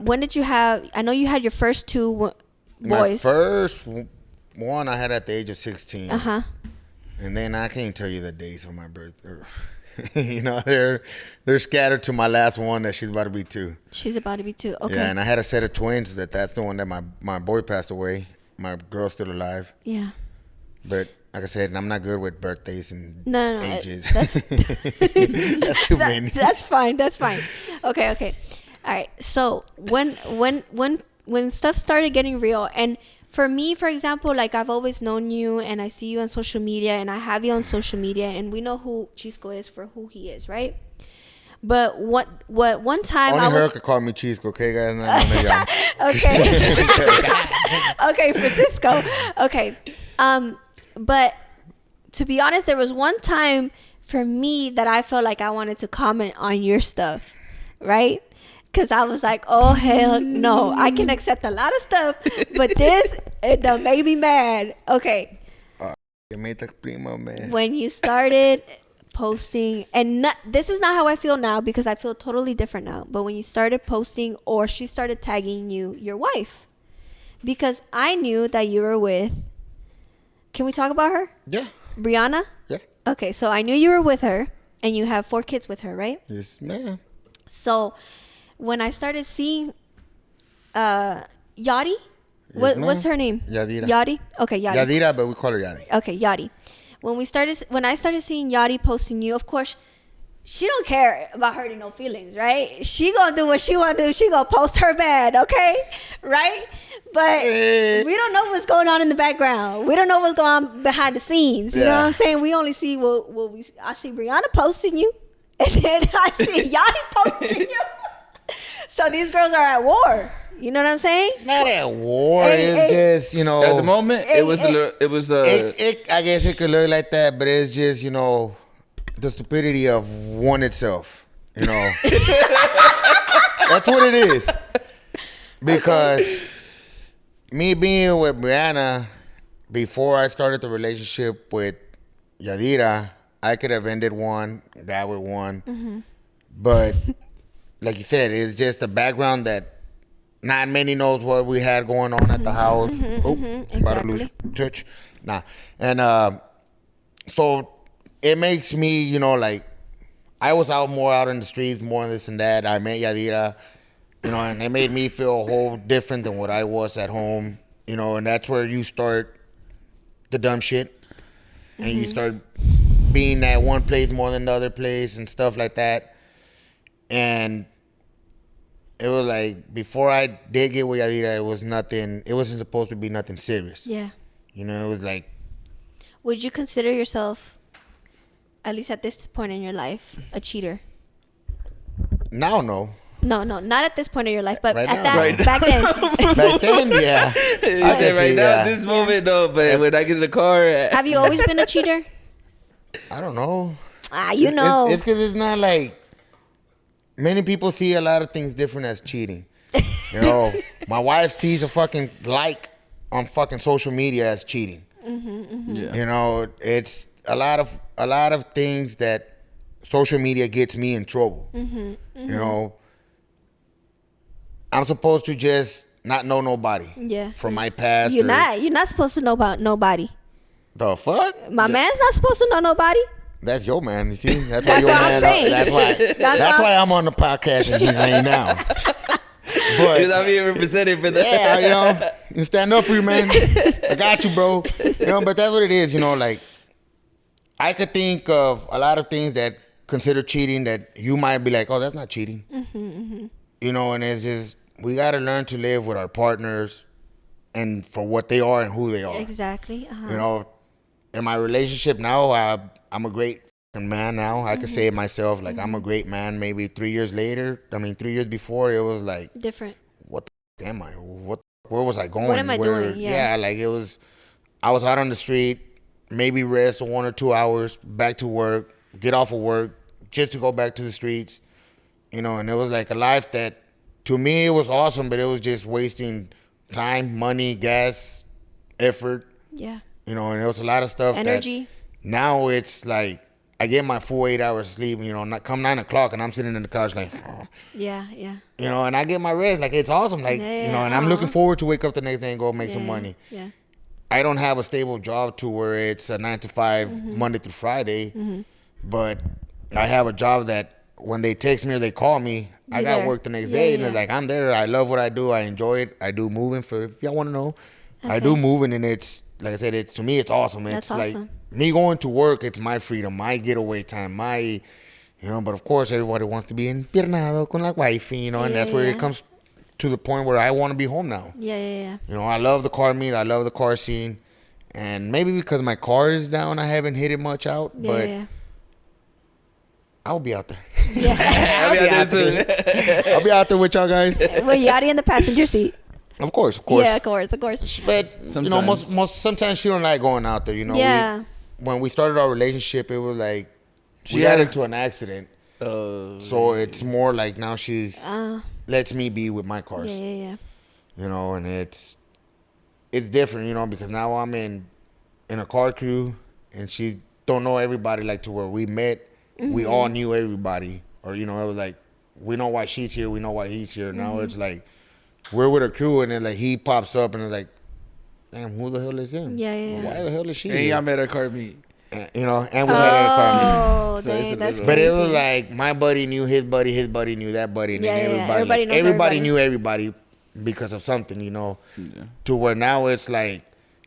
when did you have? I know you had your first 2 boys. My first one I had at the age of 16. And then I can't tell you the days of my birth. You know, they're scattered to my last one that she's about to be 2. She's about to be 2. Okay. Yeah, and I had a set of twins. That's the one that my boy passed away. My girl's still alive. Yeah. But like I said, I'm not good with birthdays and no, ages. That's too many. That's fine. Okay. All right. So when stuff started getting real, and for me, for example, like I've always known you, and I see you on social media, and I have you on social media, and we know who Chisco is for who he is, right? But what one time only her could call me Chisco, okay, guys? Not Okay. Okay, Francisco. Okay. But to be honest, there was one time for me that I felt like I wanted to comment on your stuff, right? Because I was like, oh, hell no. I can accept a lot of stuff, but it done made me mad. Okay. When you started posting, and this is not how I feel now because I feel totally different now, but when you started posting or she started tagging you, your wife, because I knew that you were with, can we talk about her? Yeah. Brianna? Yeah. Okay, so I knew you were with her, and you have 4 kids with her, right? Yes, ma'am. So when I started seeing Yadi, Yes, what's her name? Yadira. Yadi? Okay, Yadi. Yadira, but we call her Yadi. Okay, Yadi. When I started seeing Yadi posting you, of course, she don't care about hurting no feelings, right? She gonna do what she wanna do. She gonna post her bad, okay? Right? But we don't know what's going on in the background. We don't know what's going on behind the scenes. You know what I'm saying? We only see I see Brianna posting you, and then I see Yadi posting you. So these girls are at war. You know what I'm saying? Not at war. It's just, you know. At the moment, it was. I guess it could look like that, but it's just, you know, the stupidity of one itself. You know. That's what it is. Because me being with Brianna, before I started the relationship with Yadira, I could have ended one, got with one. But like you said, it's just a background that not many knows what we had going on at the house. About to lose touch. Nah. And so it makes me, you know, like, I was more out in the streets, more this and that. I met Yadira, you know, and it made me feel a whole different than what I was at home, you know, and that's where you start the dumb shit. And you start being at one place more than the other place and stuff like that. And it was like, before I did get with Yadira, it wasn't supposed to be nothing serious. Yeah. You know, it was like. Would you consider yourself, at least at this point in your life, a cheater? Now, no. No, not at this point in your life, but Right at now. that, back then. Back then, yeah. He I said can right see, now, yeah. this moment, no. But when I get in the car, Have you always been a cheater? I don't know. You know. It's because it's not like, many people see a lot of things different as cheating. You know, my wife sees a fucking like on fucking social media as cheating. yeah. You know, it's a lot of things that social media gets me in trouble. You know, I'm supposed to just not know nobody. Yeah. From my past. You're not supposed to know about nobody. The fuck? My man's not supposed to know nobody. That's your man. You see, that's That's your what I'm man. saying. That's why I'm on the podcast and he's laying down. But Because I'm being represented for that. yeah, you know, you stand up for you, man. I got you, bro. You know, but that's what it is. You know, like, I could think of a lot of things that consider cheating that you might be like, oh, that's not cheating. You know, and it's just, we got to learn to live with our partners and for what they are and who they are. Exactly. You know, in my relationship now, I'm a great man now. I could say it myself. Like, I'm a great man. Maybe 3 years later, 3 years before, it was like, Different. what the f- am I? Where was I going? What am I doing? Yeah. Like, I was out on the street, maybe rest 1 or 2 hours, back to work, get off of work, just to go back to the streets. You know, and it was like a life that, to me, it was awesome, but it was just wasting time, money, gas, effort. Yeah. You know, and there was a lot of stuff. Energy. That now it's like, I get my full 8 hours sleep, you know, not come 9 o'clock and I'm sitting in the couch like, Yeah. you know, and I get my rest. Like, it's awesome. Like, Yeah, you know, and I'm looking forward to wake up the next day and go make some money. Yeah. I don't have a stable job to where it's a 9 to 5 Monday through Friday, but I have a job that when they text me or they call me, I got there. work the next Yeah, day, and yeah. it's like, I'm there. I love what I do. I enjoy it. I do moving for, if y'all want to know, I Okay. do moving, and it's, like I said, it's, to me, it's awesome. It's That's like awesome. me going to work. It's my freedom, my getaway time, my, you know, but of course everybody wants to be empiernado con la wifey, you know, and that's where Yeah. it comes to the point where I want to be home now. Yeah. You know, I love the car meet. I love the car scene. And maybe because my car is down, I haven't hit it much out. But Yeah. I'll be out there. Yeah. I'll be out there soon. I'll be out there with y'all guys. Well, Yadi in the passenger seat. Of course. Yeah, of course. But, you know, sometimes she don't like going out there, you know. Yeah. When we started our relationship, it was like, we She got had a- into an accident. So it's more like now she's lets me be with my cars. Yeah. You know, and it's different, you know, because now I'm in a car crew and she don't know everybody, like, to where we met. We all knew everybody, or, you know, it was like, we know why she's here, we know why he's here. Now it's like, we're with a crew and then, like, he pops up and it's like, damn, who the hell is him? Yeah. Why the hell is she And here? y'all met at car meet. You know, and we had a car meet. Oh, So it's dang, a that's little- But it was crazy. like, my buddy knew his buddy knew that buddy, and Yeah, then yeah, everybody, everybody like, knows everybody everybody. knew everybody because of something, you know. Yeah. To where now it's like,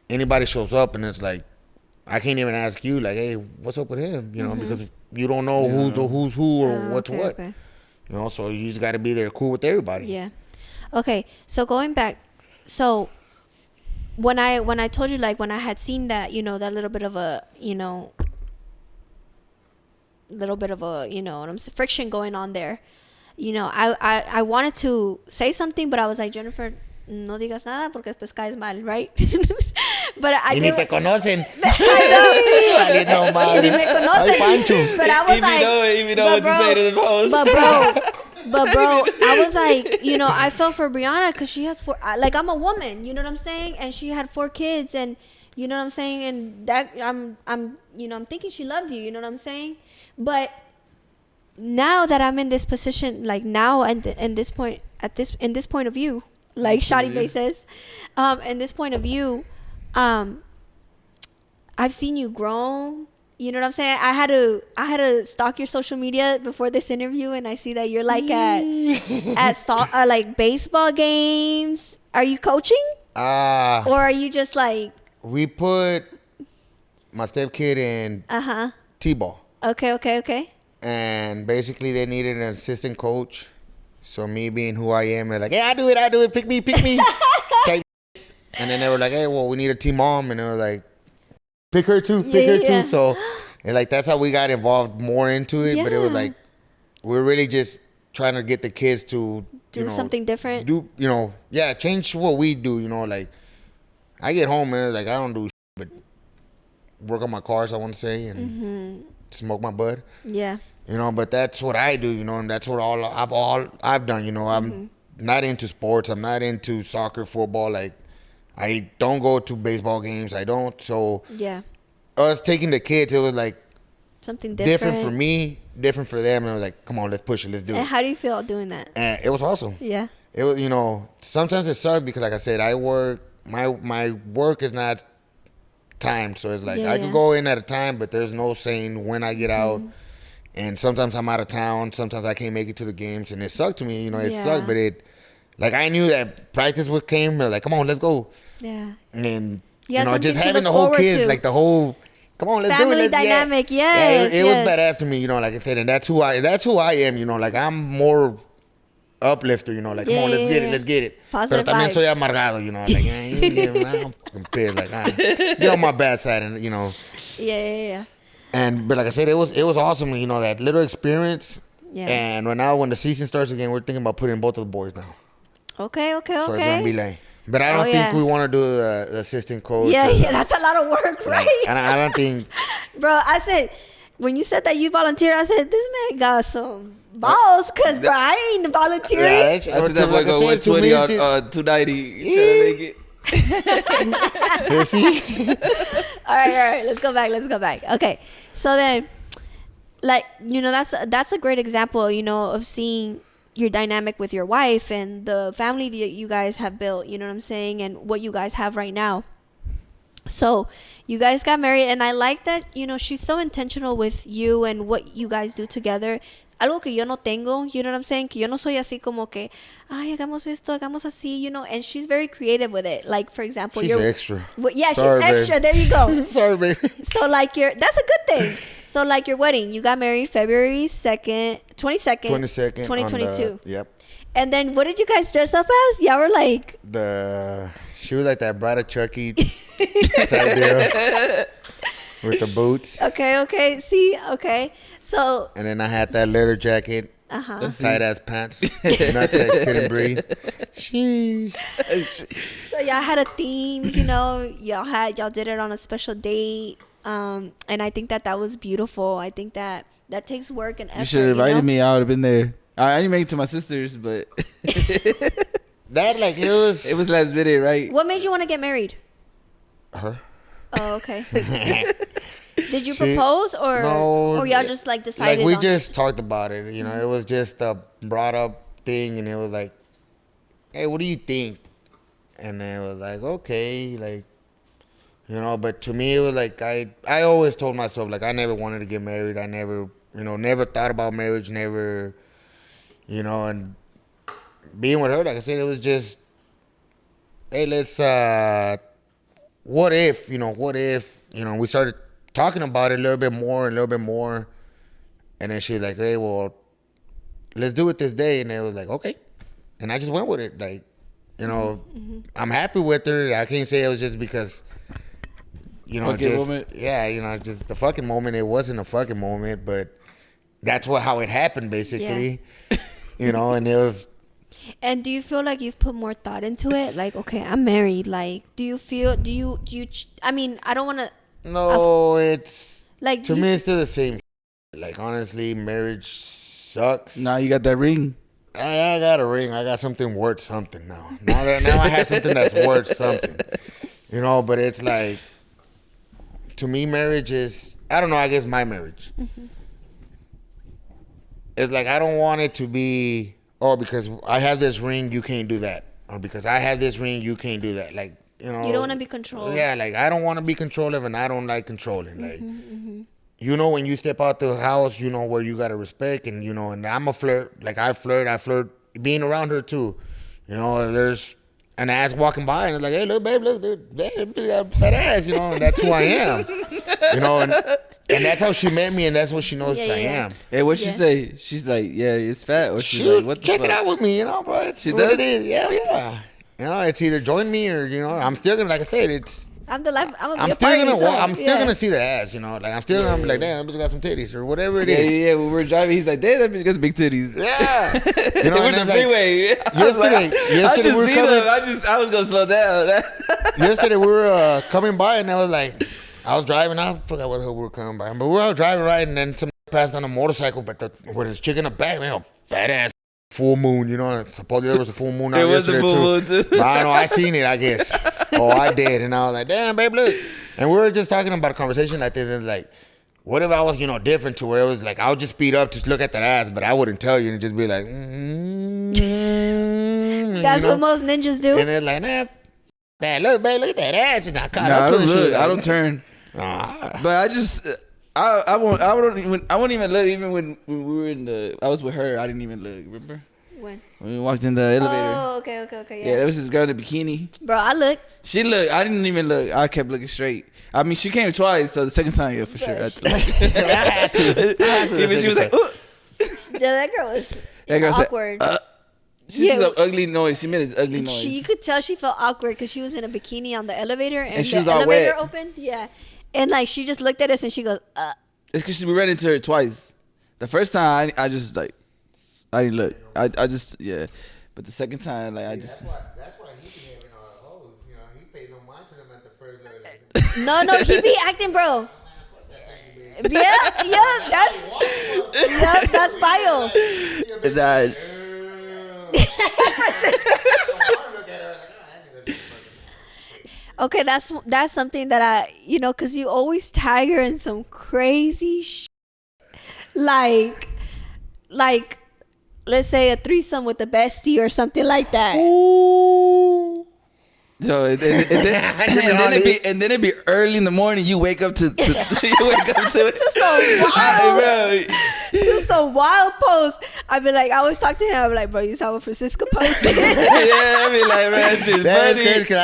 anybody shows up and it's like, I can't even ask you, like, hey, what's up with him? You know, because you don't know who's who or what's okay, what. okay. You know, so you just got to be there cool with everybody. Yeah. Okay. So going back, so when I told you, like, when I had seen that, you know, that little bit of a, you know, friction going on there, you know, I wanted to say something, but I was like, Jennifer, no digas nada porque después caes mal, right? But I Y ni did. te conocen. I know. Valiendo madre. Ni me conocen. Ay, Pancho. But I was Even know what but to say to the post. But bro, I was like, you know, I felt for Brianna because she has 4. Like, I'm a woman, you know what I'm saying? And she had 4 kids, and You know what I'm saying? And that I'm thinking she loved you. You know what I'm saying? But now that I'm in this position, like now and in this point in this point of view, like Shadi Bay says, in this point of view, I've seen you grow. You know what I'm saying? I had to stalk your social media before this interview, and I see that you're like at like baseball games. Are you coaching? Or are you just like? We put my stepkid in T-ball. Okay. And basically they needed an assistant coach. So me being who I am, they're like, hey, I do it. Pick me. Type. And then they were like, hey, well, we need a team mom. And they were like, pick her too. So and like that's how we got involved more into it. But it was like, we're really just trying to get the kids to do something different. Change what we do. Like I get home and like I don't do but work on my cars, I want to say, and smoke my bud. Yeah. But that's what I do, and that's what I've done, I'm not into sports. I'm not into soccer, football. Like, I don't go to baseball games. I don't. So, us taking the kids, it was like something different for me, different for them. And it was like, come on, let's push it. Let's do it. And how do you feel doing that? And it was awesome. Yeah. It was, sometimes it sucks because, like I said, I work, my work is not timed. So it's like, I could go in at a time, but there's no saying when I get out. And sometimes I'm out of town. Sometimes I can't make it to the games. And it sucked to me, it sucked. But like, I knew that practice came. They're like, come on, let's go. Yeah. And then, something just to having look the whole forward kids, to. like the whole, come on, let's family do it. Dynamic, it was badass to me, like I said. And that's who I am, like I'm more uplifter, like, come on, let's get it. Positive Pero también vibes. soy amargado, like, I'm pissed, like, get on my bad side, and, Yeah. But like I said, it was awesome, that little experience. Yeah. And right now, when the season starts again, we're thinking about putting both of the boys now. Okay. So it's gonna be like, but I don't think we want to do the assistant coach. Yeah, that's a lot of work, right? I don't think. Bro, I said, when you said that you volunteer, I said, this man got some balls, because, bro, I ain't volunteering. I said that like a 120 on 290. Trying to make it. All right, let's go back. Okay, so then, like, that's a great example, of seeing your dynamic with your wife and the family that you guys have built, you know what I'm saying, and what you guys have right now. So you guys got married, and I like that, she's so intentional with you and what you guys do together. Algo que yo no tengo, you know what I'm saying? Que yo no soy así como que, ay, hagamos esto, hagamos así, and she's very creative with it. Like, for example, she's extra. Yeah, Sorry, she's extra. babe. There you go. Sorry, baby. So, like, that's a good thing. So, like, your wedding, you got married February 22nd, 2022. Yep. And then what did you guys dress up as? Y'all were like... She was like that Bride of Chucky type deal with the boots. Okay. See? Okay. So... And then I had that leather jacket. Tight-ass pants. Nutsack, couldn't breathe. Sheesh. So y'all had a theme, y'all did it on a special date. And I think that was beautiful. I think that takes work and effort. You should have invited me. I would have been there. I didn't make it to my sister's, but it was last minute, right? What made you want to get married? Her. Oh, okay. Did you propose or y'all just like decided? Like we just talked about it. It was just a brought up thing, and it was like, hey, what do you think? And then it was like, okay, like, but to me it was like I always told myself like I never wanted to get married. I never, never thought about marriage, never, and being with her, like I said, it was just, hey, let's, what if, we started talking about it a little bit more, and then she's like, hey, well, let's do it this day. And it was like, okay. And I just went with it. Like, I'm happy with her. I can't say it was just because, moment. Yeah, just the fucking moment. It wasn't a fucking moment, but that's how it happened, basically. And it was. And do you feel like you've put more thought into it? Like, okay, I'm married. Like, do you, I mean, I don't want to. No, it's like to me it's still the same. Like honestly, marriage sucks. Now you got that ring. I got a ring. I got something worth something now. Now I have something that's worth something. But it's like to me, marriage is, I don't know, I guess my marriage. It's like, I don't want it to be, oh, because I have this ring, you can't do that. Or because I have this ring, you can't do that. Like, you know. You don't want to be controlled. Yeah, like, I don't want to be controlling, and I don't like controlling. Like, you know, when you step out the house, you know where you got to respect, and, you know, and I'm a flirt. Like, I flirt being around her, too. You know, there's an ass walking by, and it's like, hey, look, babe, look, dude, got fat ass, you know, and that's who I am. You know, and that's how she met me, and that's what she knows I am. Hey, what'd she say? She's like, yeah, it's fat. Or she's like, what the check fuck? it out with me, you know, bro. It's She what does? it is. Yeah. You know, it's either join me or, you know, I'm still gonna, like I said, I'm still gonna see the ass, you know. Like, I'm still gonna be like, damn, that bitch got some titties or whatever it is. Yeah. When we were driving, he's like, damn, that bitch got big titties. Yeah. You know, We're and the it's like, freeway. I was like, yesterday I we just were see coming- them. I was gonna slow down. yesterday we were coming by, and I was like, I was driving. I forgot what the hell we were coming by, but we were out driving right, and then some passed on a motorcycle, but with his chick in the back, man, a fat ass full moon. You know, supposedly there was a full moon out It was a yesterday full moon too. I know, I seen it, I guess. Oh, I did, and I was like, damn, babe, look. And we were just talking about a conversation like this, and like, what if I was, you know, different to where it was like, I would just speed up, just look at that ass, but I wouldn't tell you and just be like, That's you know? what most ninjas do. And it's like, nah, that look, babe, look at that ass, and I caught Nah, up I to don't it. look. I don't turn. Nah. But I just, I won't even look. Even when we were I was with her. I didn't even look. Remember When? when we walked in the elevator? Oh, okay, Yeah, yeah. there was this girl in a bikini. Bro, I look. She looked. I didn't even look. I kept looking straight. I mean, she came twice, so the second time, yeah, for sure. I had to look. I had to. Even she was like, ooh. Yeah, that girl was That girl awkward. said, She Yeah. made an ugly noise. She made an ugly noise. You could tell she felt awkward because she was in a bikini on the elevator, and she the was all elevator wet. opened. Yeah, and like she just looked at us and she goes, It's because we ran into her twice. The first time, I just like, I didn't look. I just, yeah. But the second time, like, I just. That's why he be having all hoes. You know, he paid no mind to them at the first level. No, he be acting, bro. Yeah, that's bio. And I, Okay, that's something that I, you know, because you always tag her in some crazy like let's say a threesome with a bestie or something like that. so, and then it'd be early in the morning. You wake up to you wake up to it. Do some wild posts. I'd be like, I always talk to him. I'd be like, bro, you saw what Francisco posted? Yeah, I mean, like, man, shit's That's funny. crazy. Cause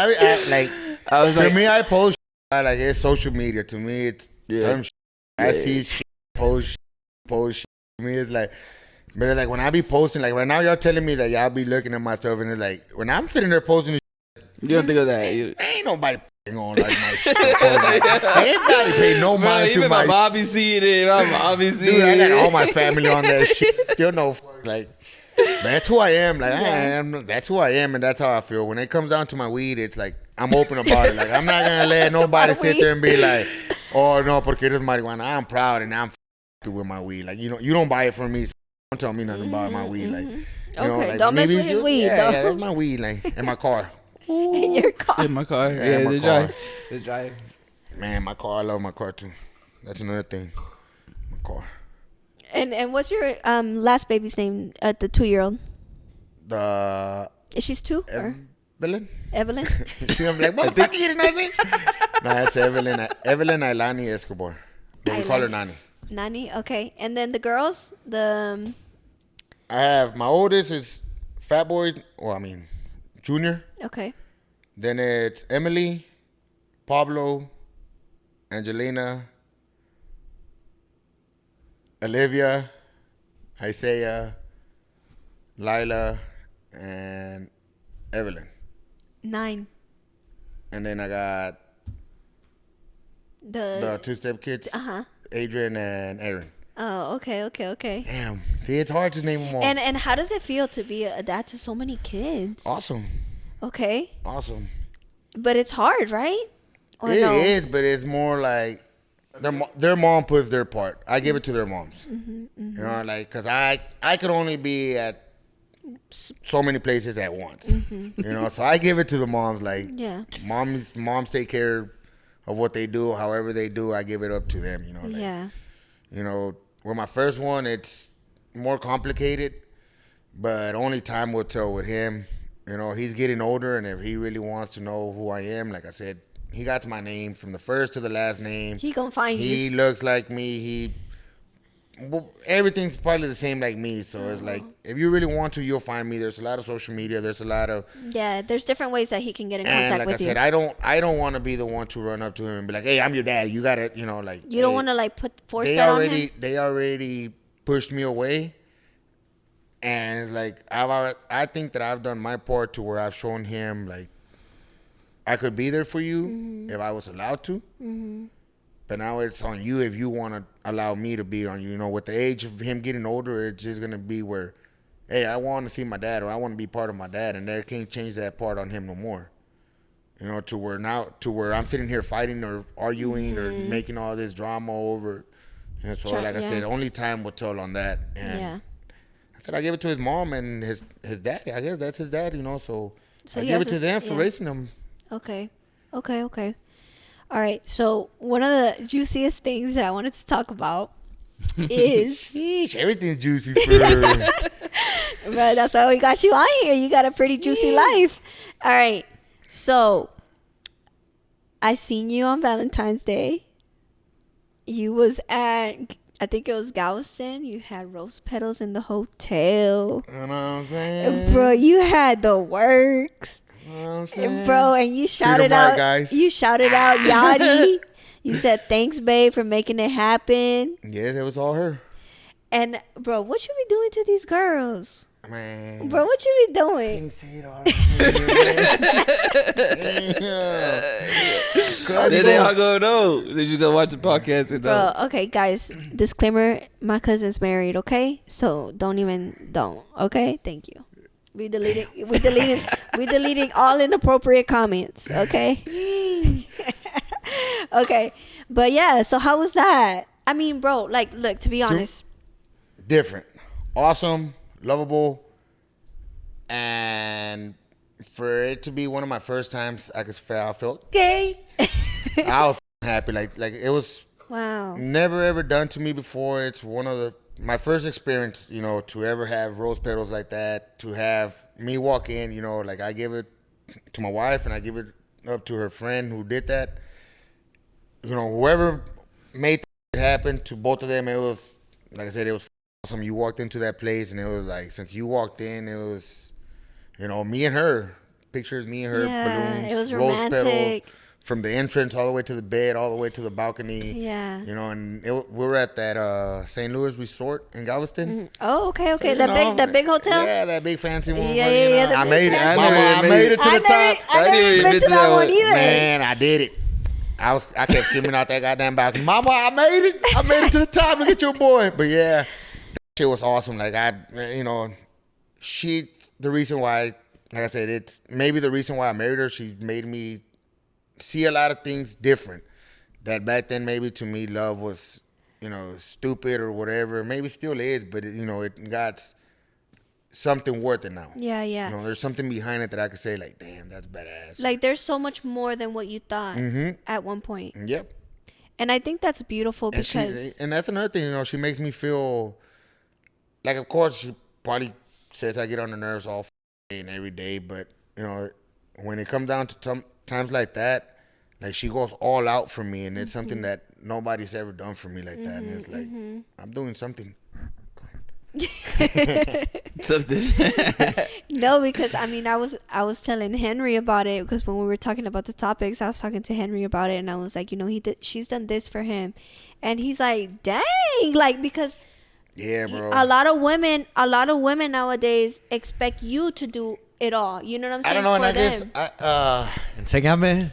I was to like, me, I post. I like it's social media. To me, it's term. I see post. To me, it's like. But like when I be posting, like right now, y'all telling me that y'all be looking at my stuff, and it's like when I'm sitting there posting, you don't think of that. ain't nobody on like my shit. Ain't pay no mind to Even my. my mommy seeing it. My mommy seeing Dude, I it. got all my family on that shit. You know, like that's who I am. Like I am. That's who I am, and that's how I feel. When it comes down to my weed, it's like I'm open about it. Like I'm not gonna let nobody sit there and be like, "Oh no, porque eres marijuana." I'm proud and I'm with my weed. Like you don't buy it from me. So don't tell me nothing about my weed. Like you know, Okay, like, don't mess maybe with his you- weed, Yeah, though. yeah, that's my weed. Like in my car. In your car. In my car. Yeah, Yeah, in my the car. drive. The drive. Man, my car. I love my car too. That's another thing. My car. And what's your last baby's name? The 2-year-old. She's 2 or Evelyn. Evelyn? I'm like, motherfucker, you didn't know that? No, that's Evelyn. Evelyn Ailani Escobar. But we call her Nani. Nani. Okay, and then the girls. I have my oldest is Fat Boy. Well, I mean, Junior. Okay. Then it's Emily, Pablo, Angelina, Olivia, Isaiah, Lila, and Evelyn. 9. And then I got the 2-step kids, Adrian and Aaron. Oh, okay. Damn, it's hard to name them all. And how does it feel to be a dad to so many kids? Awesome. Okay, Awesome. but it's hard, right? Or It no? is, but it's more like their mom puts their part. I give it to their moms. You know, like, because I could only be at so many places at once. You know, so I give it to the moms. Like, Yeah. moms take care of what they do, however they do, I give it up to them. You know. Like, Yeah. You know, with my first one, it's more complicated, but only time will tell with him. You know, he's getting older, and if he really wants to know who I am, like I said, he got my name from the first to the last name. He gonna find you. He looks like me. Everything's probably the same like me. So it's like, if you really want to, you'll find me. There's a lot of social media. There's a lot of there's different ways that he can get in and contact like with I you. said, I don't want to be the one to run up to him and be like, hey, I'm your dad. You gotta, you know, like You don't hey, want to like force that on him. They already pushed me away. And it's like I think that I've done my part to where I've shown him like I could be there for you if I was allowed to. But now it's on you if you want to allow me to be on you. You know, with the age of him getting older, it's just gonna be where, hey, I want to see my dad or I want to be part of my dad, and they can't change that part on him no more. You know, to where I'm sitting here fighting or arguing or making all this drama over. You know, so like I said, only time will tell on that. And I said I gave it to his mom and his dad. I guess that's his dad, you know. So I gave it to them for raising him. Okay. All right. So one of the juiciest things that I wanted to talk about is Sheesh, everything's juicy for but that's why we got you on here. You got a pretty juicy life. All right. So I seen you on Valentine's Day. You was at, I think it was Galveston. You had rose petals in the hotel. You know what I'm saying? Bro, you had the works. You know what I'm saying? Bro, and you shouted right, out, guys. you shouted out Yachty. You said, thanks, babe, for making it happen. Yes, it was all her. And, bro, what you be doing to these girls? Man. Bro, what you be doing? Did they all go no? Did you go watch the podcast? And Bro, okay, guys, disclaimer, my cousin's married, okay? So don't, okay? Thank you. We deleting all inappropriate comments, okay? Okay. But yeah, so how was that? I mean, bro, like, look, to be honest. Different. Awesome. Lovable. And for it to be one of my first times, I felt gay. I was happy. Like it was Wow. never ever done to me before. It's one of my first experience, you know, to ever have rose petals like that, to have me walk in, you know, like I give it to my wife and I give it up to her friend who did that. You know, whoever made it happen, to both of them, it was, like I said, it was awesome. You walked into that place and it was like, since you walked in, it was, you know, me and her, pictures, me and her, balloons, it was rose romantic. petals, from the entrance all the way to the bed, all the way to the balcony. Yeah. You know, and we were at that St. Louis resort in Galveston. Oh, okay. So, you that know, big hotel? Yeah, that big fancy one. Yeah, but, yeah, you know, yeah, the I big made it. fancy Mama, I made it to the top. I never even been to that one either. Man, I did it. I kept screaming out that goddamn balcony. Mama, I made it. I made it to the top. Look at your boy. But yeah, that shit was awesome. Like you know, the reason why, like I said, it's maybe the reason why I married her. She made me see a lot of things different. That back then, maybe to me, love was, you know, stupid or whatever. Maybe still is, but you know, it got something worth it now. Yeah. You know, there's something behind it that I could say, like, damn, that's badass. Like, there's so much more than what you thought at one point. Yep. And I think that's beautiful because... And that's another thing, you know, she makes me feel... Like, of course, she probably says I get on the nerves all day and every day, but, you know, when it comes down to times like that, like, she goes all out for me, and it's something that nobody's ever done for me like that. And it's like, I'm doing something. something. No, because I mean, I was telling Henry about it, because when we were talking about the topics, I was talking to Henry about it, and I was like, you know, she's done this for him, and he's like, dang, like, because yeah, bro, a lot of women nowadays expect you to do it all. You know what I'm saying? I don't know, and I them. guess Enséñame.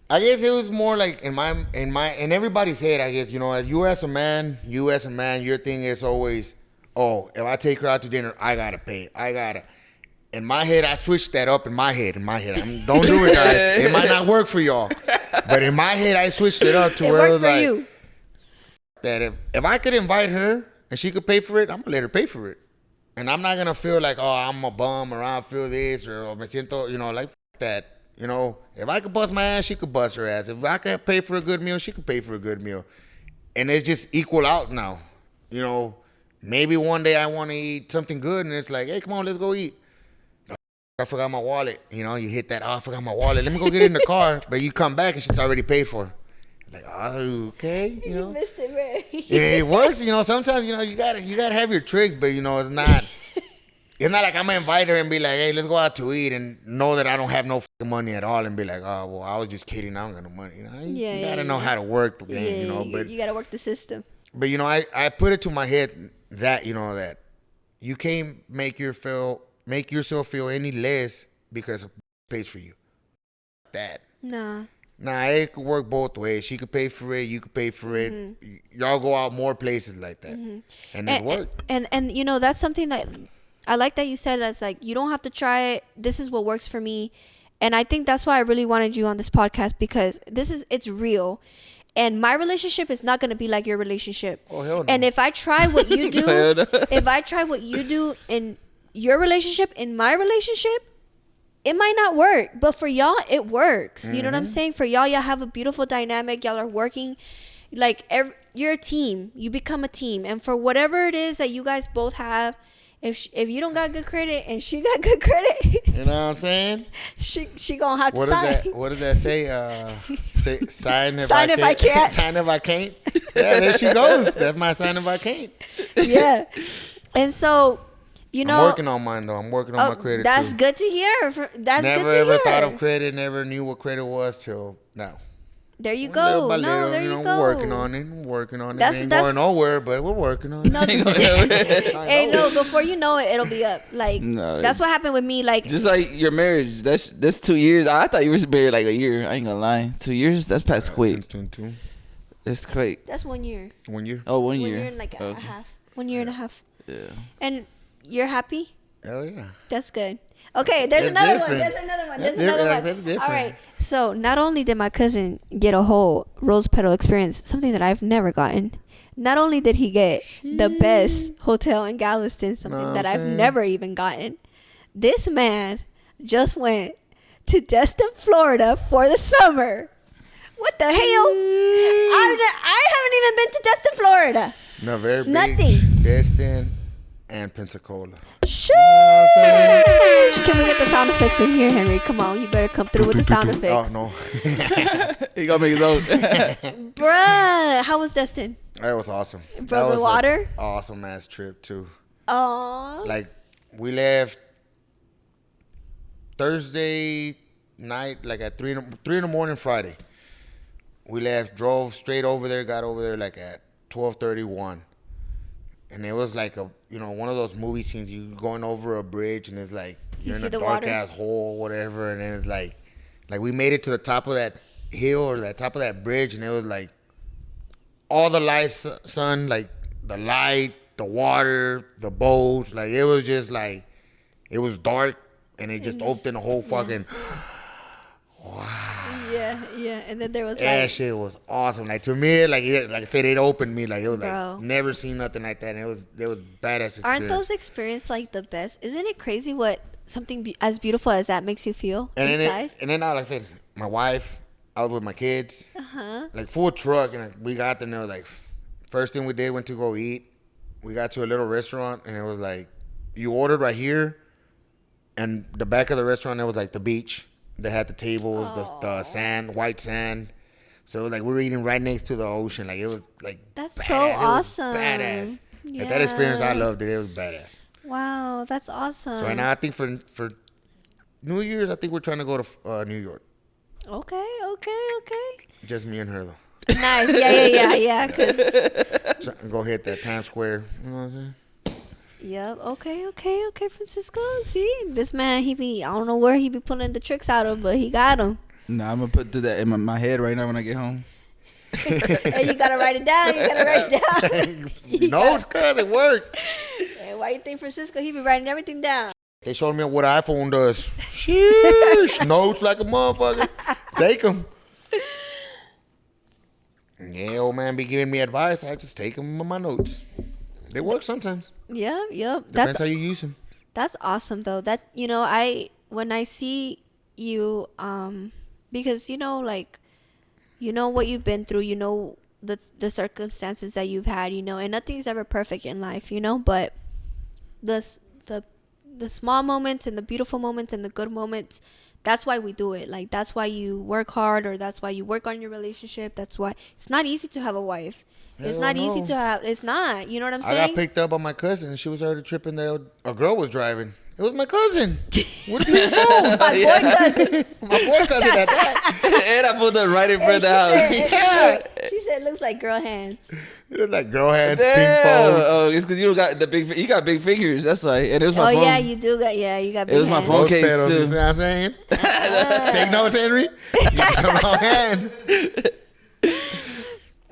I guess it was more like in everybody's head. I guess, you know, you as a man, your thing is always, oh, if I take her out to dinner, I gotta pay. In my head, I switched that up. In my head, don't do it, guys. It might not work for y'all, but in my head, I switched it up to where it was for like you. that. If I could invite her and she could pay for it, I'm gonna let her pay for it, and I'm not gonna feel like, oh, I'm a bum or I feel this or me siento, you know, like that. You know, if I could bust my ass, she could bust her ass. If I could pay for a good meal, she could pay for a good meal. And it's just equal out now. You know, maybe one day I want to eat something good, and it's like, hey, come on, let's go eat. I forgot my wallet. You know, you hit that, oh, I forgot my wallet. Let me go get it in the car. But you come back, and she's already paid for. Like, oh, okay, you know. You missed it, right? It works, you know. Sometimes, you know, you gotta have your tricks, but you know, it's not like I'm gonna invite her and be like, hey, let's go out to eat, and know that I don't have no fucking money at all, and be like, oh, well, I was just kidding, I don't got no money. You know, you gotta know how to work the game, you know. But you gotta work the system. But you know, I put it to my head that, you know, that you can't make yourself feel any less because it pays for you. That. Nah, it could work both ways. She could pay for it. You could pay for it. Y'all go out more places like that, and it worked. And you know, that's something that I like that you said. That's like, you don't have to try it. This is what works for me, and I think that's why I really wanted you on this podcast, because it's real, and my relationship is not gonna be like your relationship. Oh, hell no. And if I try what you do, if I try what you do in your relationship, in my relationship, it might not work, but for y'all, it works. You know what I'm saying? For y'all have a beautiful dynamic. Y'all are working like you're a team. You become a team, and for whatever it is that you guys both have, if you don't got good credit and she got good credit, you know what I'm saying? she gonna have to sign. What does that say? Sign if sign if I can't. Sign if I can't. Yeah, there she goes. That's my sign if I can't. Yeah, and so. You know, I'm working on mine though. I'm working on my credit that's too. good to hear. That's never good to hear. Never ever thought of credit. Never knew what credit was till now. There you go. There you go. We're working on it. Ain't going nowhere, but we're working on it. Hey, no, before you know it, it'll be up. Like, that's what happened with me. Like, just like your marriage. That's 2 years. I thought you were married like a year. I ain't gonna lie. 2 years. That's past quick. Since 22. It's quick. That's 1 year. 1 year. Oh, 1 year. 1 year and like a half. 1 year and a half. Yeah. And you're happy? Hell yeah. That's good. Okay, there's another one. All right. So not only did my cousin get a whole rose petal experience, something that I've never gotten. Not only did he get the best hotel in Galveston, something that I've never even gotten. This man just went to Destin, Florida for the summer. What the hell? I haven't even been to Destin, Florida. No, very big. Nothing. Destin and Pensacola. Shh. Can we get the sound effects in here, Henry? Come on, you better come through with the sound effects. Oh, no. He gonna make his own. Bruh, how was Destin? That was awesome. Bro, the water? Awesome ass trip, too. Aww. Like, we left Thursday night, like at 3 in the morning Friday. We left, drove straight over there, got over there like at 12:31. And it was like one of those movie scenes. You going over a bridge and it's like you're in a dark ass hole or whatever. And then it's like we made it to the top of that hill or the top of that bridge, and it was like all the lights, sun, like the light, the water, the boats. Like it was just like it was dark, and it just opened the whole fucking. Wow. Yeah, and then there was that shit was awesome. Like to me, like I said, it opened me. Like it was like never seen nothing like that, and it was badass experience. Aren't those experiences like the best? Isn't it crazy what something as beautiful as that makes you feel inside? And then like I said, my wife, I was with my kids, like full truck, and we got there. And it was like first thing we did went to go eat. We got to a little restaurant, and it was like you ordered right here, and the back of the restaurant it was like the beach. They had the tables, the sand, white sand. So it was like we were eating right next to the ocean. Like it was like that's badass. So awesome. Badass. Yeah. Like, that experience, I loved it. It was badass. Wow, that's awesome. So right now, I think for New Year's, I think we're trying to go to New York. Okay. Just me and her though. Nice. Yeah. Cause go hit that Times Square. You know what I'm saying? Yep. Okay, Francisco. See, this man, I don't know where he be pulling the tricks out of, but he got them. Nah, I'm gonna put that in my head right now when I get home. Hey, you gotta write it down. Notes, cuz it works. Hey, why you think Francisco, he be writing everything down? They showed me what an iPhone does. Sheesh, notes like a motherfucker. Take them. Yeah, old man be giving me advice. I just take them in my notes. They work sometimes. Yep. Depends how you use them. That's awesome though. That when I see you because like what you've been through, the circumstances that you've had, and nothing's ever perfect in life, but the small moments and the beautiful moments and the good moments, that's why we do it. Like, that's why you work hard, or that's why you work on your relationship. That's why it's not easy to have a wife. It's not easy to have. It's not. You know what I'm saying? I got picked up by my cousin, and she was already tripping there. A girl was driving. It was my cousin. What do you phone? My boy cousin. My boy cousin at that. And I pulled up right in front of the house. She said it looks like girl hands. It was like girl hands, pink Damn. phone. Oh, it's because you don't got the big. You got big fingers. That's why. And it was my phone. Yeah, you do got. Yeah, you got big It was my hands. phone Rose case petals, too. you see what I'm saying? Take notes, Henry. You got some wrong hands.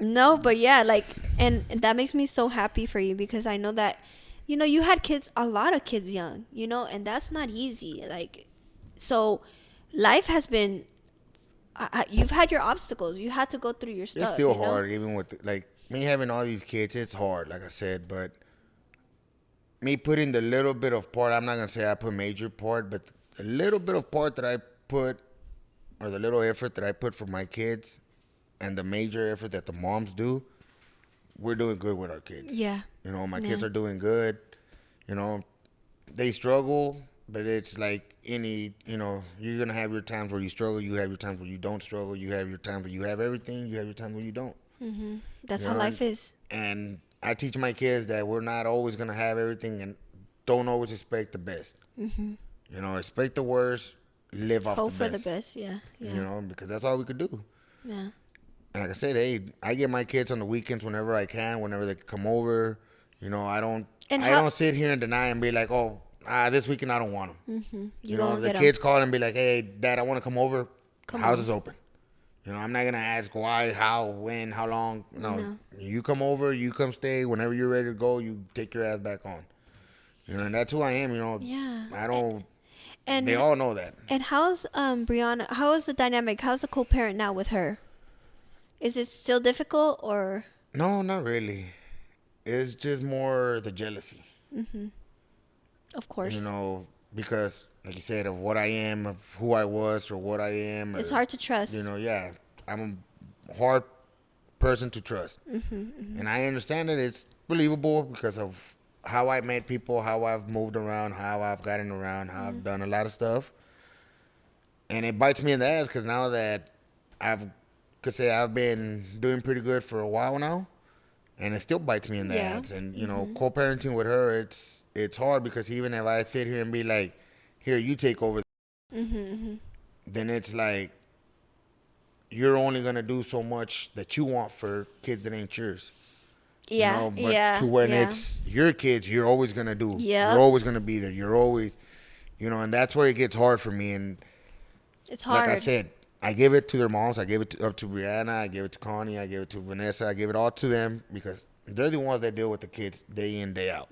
No, but yeah, like, and that makes me so happy for you, because I know that, you had kids, a lot of kids young, and that's not easy. Like, so life has been, you've had your obstacles. You had to go through your stuff. It's still hard, even with, me having all these kids, it's hard, like I said, but me putting the little bit of part, I'm not going to say I put major part, but the little bit of part that I put, or the little effort that I put for my kids, and the major effort that the moms do, we're doing good with our kids. Yeah. My kids are doing good. They struggle, but it's like any, you're going to have your times where you struggle. You have your times where you don't struggle. You have your times where you have everything. You have your times where you don't. Mm-hmm. That's how life is. And I teach my kids that we're not always going to have everything, and don't always expect the best. Mm-hmm. Expect the worst, live off Hope the for best. the best, yeah. Because that's all we could do. Yeah. And like I said, hey, I get my kids on the weekends whenever I can, whenever they come over. I don't sit here and deny and be like, oh, this weekend I don't want them. Mm-hmm. The kids call and be like, hey, Dad, I want to come over. House is open. I'm not going to ask why, how, when, how long. No. You come over, you come stay. Whenever you're ready to go, you take your ass back on. And that's who I am, Yeah. I don't, And they all know that. And how's Brianna, how is the dynamic? How's the co-parent now with her? Is it still difficult, or? No, not really. It's just more the jealousy. Mm-hmm. Of course. Because, like you said, of what I am, of who I was, or what I am. It's hard to trust. Yeah. I'm a hard person to trust. And I understand that it's believable because of how I met people, how I've moved around, how I've gotten around, how I've done a lot of stuff. And it bites me in the ass because now that I've been doing pretty good for a while now, and it still bites me in the ass. And co-parenting with her, it's hard because even if I sit here and be like, "Here, you take over," then it's like you're only gonna do so much that you want for kids that ain't yours. Yeah, But to when it's your kids, you're always gonna do. Yeah, you're always gonna be there. You're always, and that's where it gets hard for me. And it's hard. Like I said, I give it to their moms. I give it up to Brianna. I give it to Connie. I give it to Vanessa. I give it all to them because they're the ones that deal with the kids day in, day out.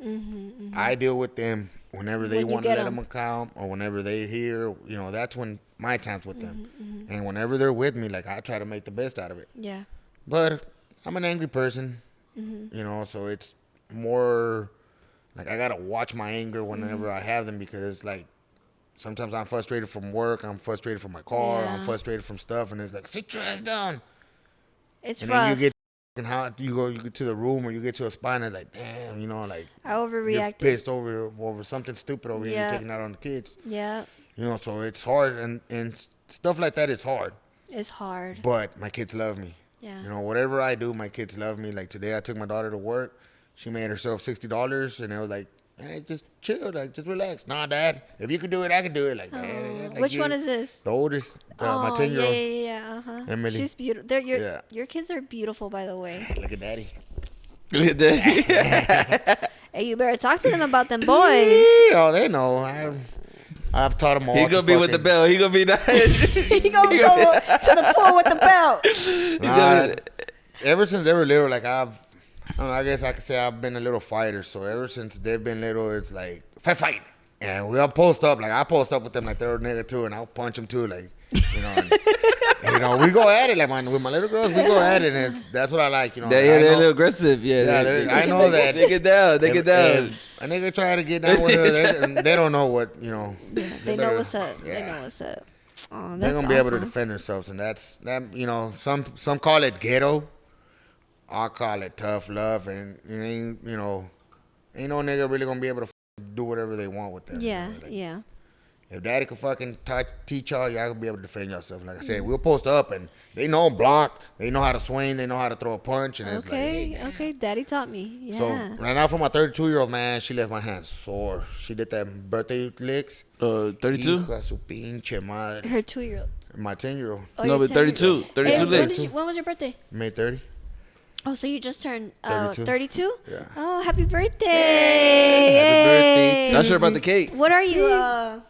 I deal with them whenever they want to let them come or whenever they're here. That's when my time's with them. And whenever they're with me, like, I try to make the best out of it. Yeah. But I'm an angry person, so it's more like I got to watch my anger whenever I have them because, like, sometimes I'm frustrated from work. I'm frustrated from my car. I'm frustrated from stuff. And it's like, sit your ass down. It's and rough. Then you get to the room or you get to a spot and it's like, damn, like. I overreacted. You're pissed over something stupid over here and you're taking out on the kids. Yeah. So it's hard. And stuff like that is hard. It's hard. But my kids love me. Yeah. Whatever I do, my kids love me. Like today I took my daughter to work. She made herself $60 and it was like, hey, just chill, like just relax. Nah, Dad, if you could do it, I could do it. Like, Dad, like which one is this? The oldest, my 10-year-old. Yeah. Emily. She's beautiful. Your kids are beautiful, by the way. Look at Daddy. Look at that. Hey, you better talk to them about them boys. Oh, they know. I've taught them all. He gonna be with the belt. He gonna be nice. He gonna go to the pool with the belt. Ever since they were little, like I don't know, I guess I could say I've been a little fighter. So ever since they've been little, it's like, fight. And we all post up. Like, I post up with them like they're a nigga too, and I'll punch them too. Like, and, we go at it. Like, with my little girls, we go at it. And that's what I like, They're a little aggressive. Yeah, I know that. They get down. They get down. A nigga try to get down with her, they don't know what, They know what's up. Yeah. They know what's up. Oh, they're that's gonna be able to awesome. defend themselves, and that's that. You know, some call it ghetto. I call it tough love, and it ain't no nigga really gonna be able to do whatever they want with them. Yeah, You know? Like, yeah. if daddy could fucking teach y'all, y'all gonna be able to defend yourself. Like I said, we'll post up, and they know block, they know how to swing, they know how to throw a punch, and it's like, Okay, hey, damn. okay. Daddy taught me. Yeah. So right now, for my 32-year-old man, she left my hands sore. She did that birthday licks. 32? Hijo de su pinche madre. Her 2-year-old. My 10-year-old, Oh, No, your but 32. 10-year-old. 32 Hey, licks. when was your birthday? May 30. Oh, so you just turned 32. 32? Yeah. Oh, happy birthday! Happy birthday Yay. to Not sure about the cake. What are you?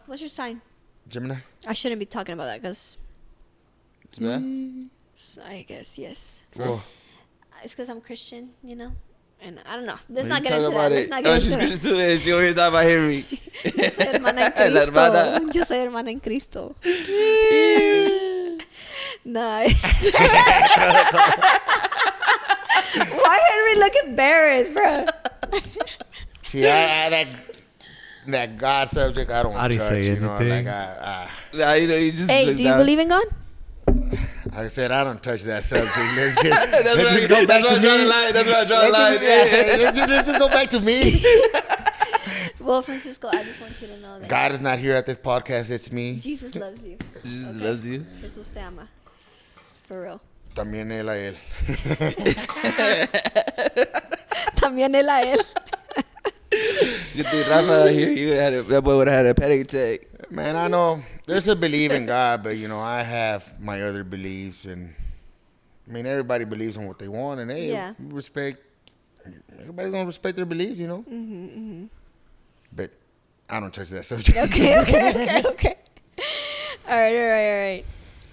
What's your sign? Gemini. I shouldn't be talking about that because Yeah. I guess yes. Well, It's because I'm Christian, you know, and I don't know. Let's When not you get talk into that. about Let's it. not Oh, get she's into that. Christian too, and she always talking about Henry. Yo soy hermana en La hermana. Cristo. Yo soy hermana en Cristo. Nah. Why Henry look embarrassed, bro? see, I that God subject, I don't I didn't touch. say You know, anything. like Nah, you just Hey, look do you down. believe in God? like I said, I don't touch that subject. Let's just That's let's where just go back that's to where I draw the me. line. That's where I draw the line. Let's just go back to me. Well, Francisco, I just want you to know that God is not here at this podcast. It's me. Jesus loves you. Jesus Okay? loves you. Jesús te ama. For real. También él a él. También él a él. You think Rafa here, that boy would have had a panic attack. Man, I know there's a belief in God, but I have my other beliefs, and I mean everybody believes in what they want, and hey, Yeah. we respect. Everybody's gonna respect their beliefs, But I don't touch that subject. Okay. All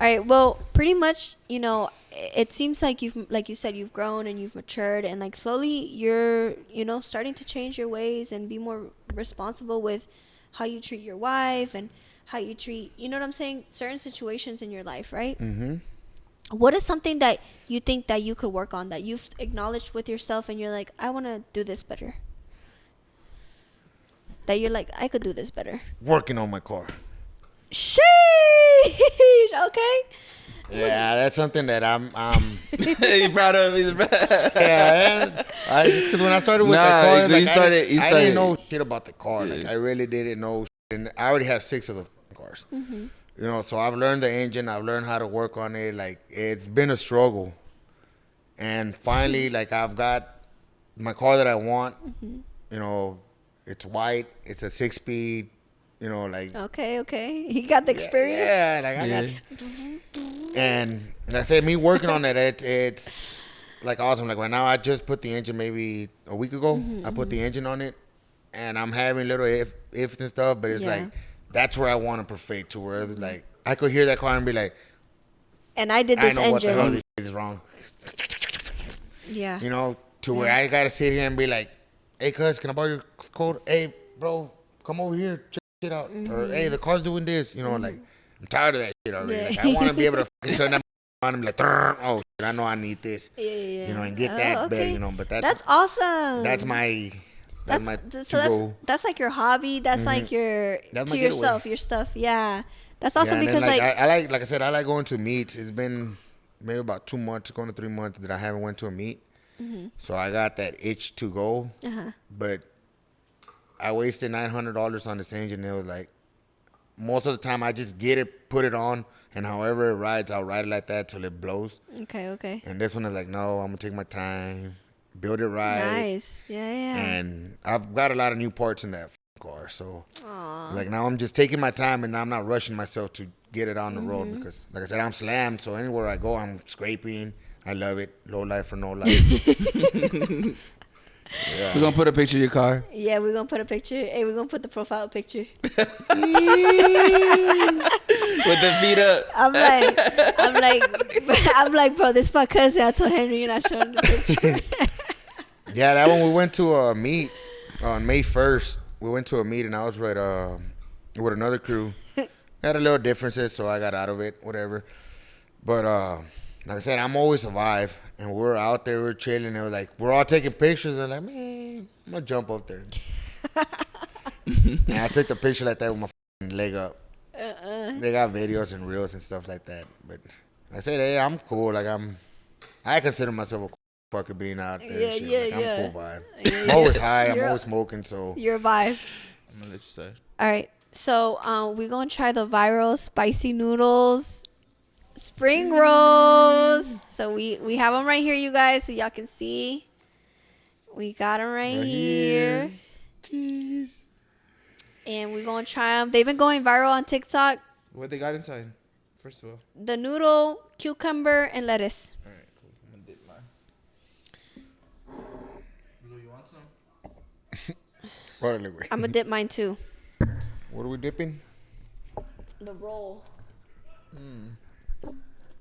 right. Well, pretty much, it seems like like you said, you've grown and you've matured, and like slowly you're, starting to change your ways and be more responsible with how you treat your wife and how you treat, you know what I'm saying, certain situations in your life, right? Mm-hmm. What is something that you think that you could work on, that you've acknowledged with yourself and you're like, I want to do this better? That you're like, I could do this better. Working on my car. Sheesh. Okay. Yeah, that's something that I'm. You proud of him? He's proud. Yeah, because when I started with Nah, that car, you like, started- you I started- didn't know shit about the car. Like I really didn't know. Shit. And I already have 6 of the cars. So I've learned the engine. I've learned how to work on it. Like it's been a struggle, and finally, like I've got my car that I want. It's white. It's a 6-speed. Like Okay. He got the experience. Yeah, like I got. And like I said, me working on it, it's like awesome. Like right now, I just put the engine maybe a week ago. I put the engine on it, and I'm having little ifs and stuff. But it's like that's where I want to perfect to where like I could hear that car and be like, And I did I this know what the hell engine. this shit is wrong. Yeah. To where I gotta sit here and be like, hey, cuz, can I borrow your code? Hey, bro, come over here, check shit out. Or hey, the car's doing this. Like I'm tired of that shit already. Yeah. Like I want to be able to fucking turn that on and be like, oh shit, I know I need this. Yeah. And get Oh, that better. okay. But That's awesome. that's my so to-go. that's like your hobby. That's like your That's to my yourself, getaway. your stuff. Yeah. That's awesome and then, because I like I said, I like going to meets. It's been maybe about 2 months, going to 3 months that I haven't went to a meet. So I got that itch to go. But I wasted $900 on this engine. It was like most of the time I just get it, put it on, and however it rides, I'll ride it like that till it blows. Okay. And this one is like, no, I'm gonna take my time, build it right. Nice. Yeah. And I've got a lot of new parts in that car, so Aw. like now I'm just taking my time and I'm not rushing myself to get it on the road because, like I said, I'm slammed. So anywhere I go, I'm scraping. I love it. Low life or no life. We're gonna put a picture of your car. Yeah, we're gonna put a picture. Hey, we're gonna put the profile picture. With the feet up. I'm like, bro, this is my cousin. I told Henry and I showed him the picture. Yeah, that one we went to a meet on May 1st. We went to a meet and I was with another crew. Had a little differences, so I got out of it, whatever. But like I said, I'm always a vibe. And we're out there, we're chilling. And we're all taking pictures. And like, man, I'm gonna jump up there. And I took the picture like that with my leg up. they got videos and reels and stuff like that. But I said, hey, I'm cool. Like I consider myself a cool fucker being out there. Yeah, and shit. yeah, Like, yeah. I'm cool vibe. Yeah, I'm always high. I'm You're- always smoking. So Your vibe. I'm gonna let you start. All right. So we're gonna try the viral spicy noodles spring rolls. So we have them right here, you guys, so y'all can see. We got them right here. Jeez. And we're gonna try them. They've been going viral on TikTok. What they got inside? First of all. The noodle, cucumber, and lettuce. All right, cool. I'm gonna dip mine. You want some? Órale, güey. I'm gonna dip mine too. What are we dipping? The roll.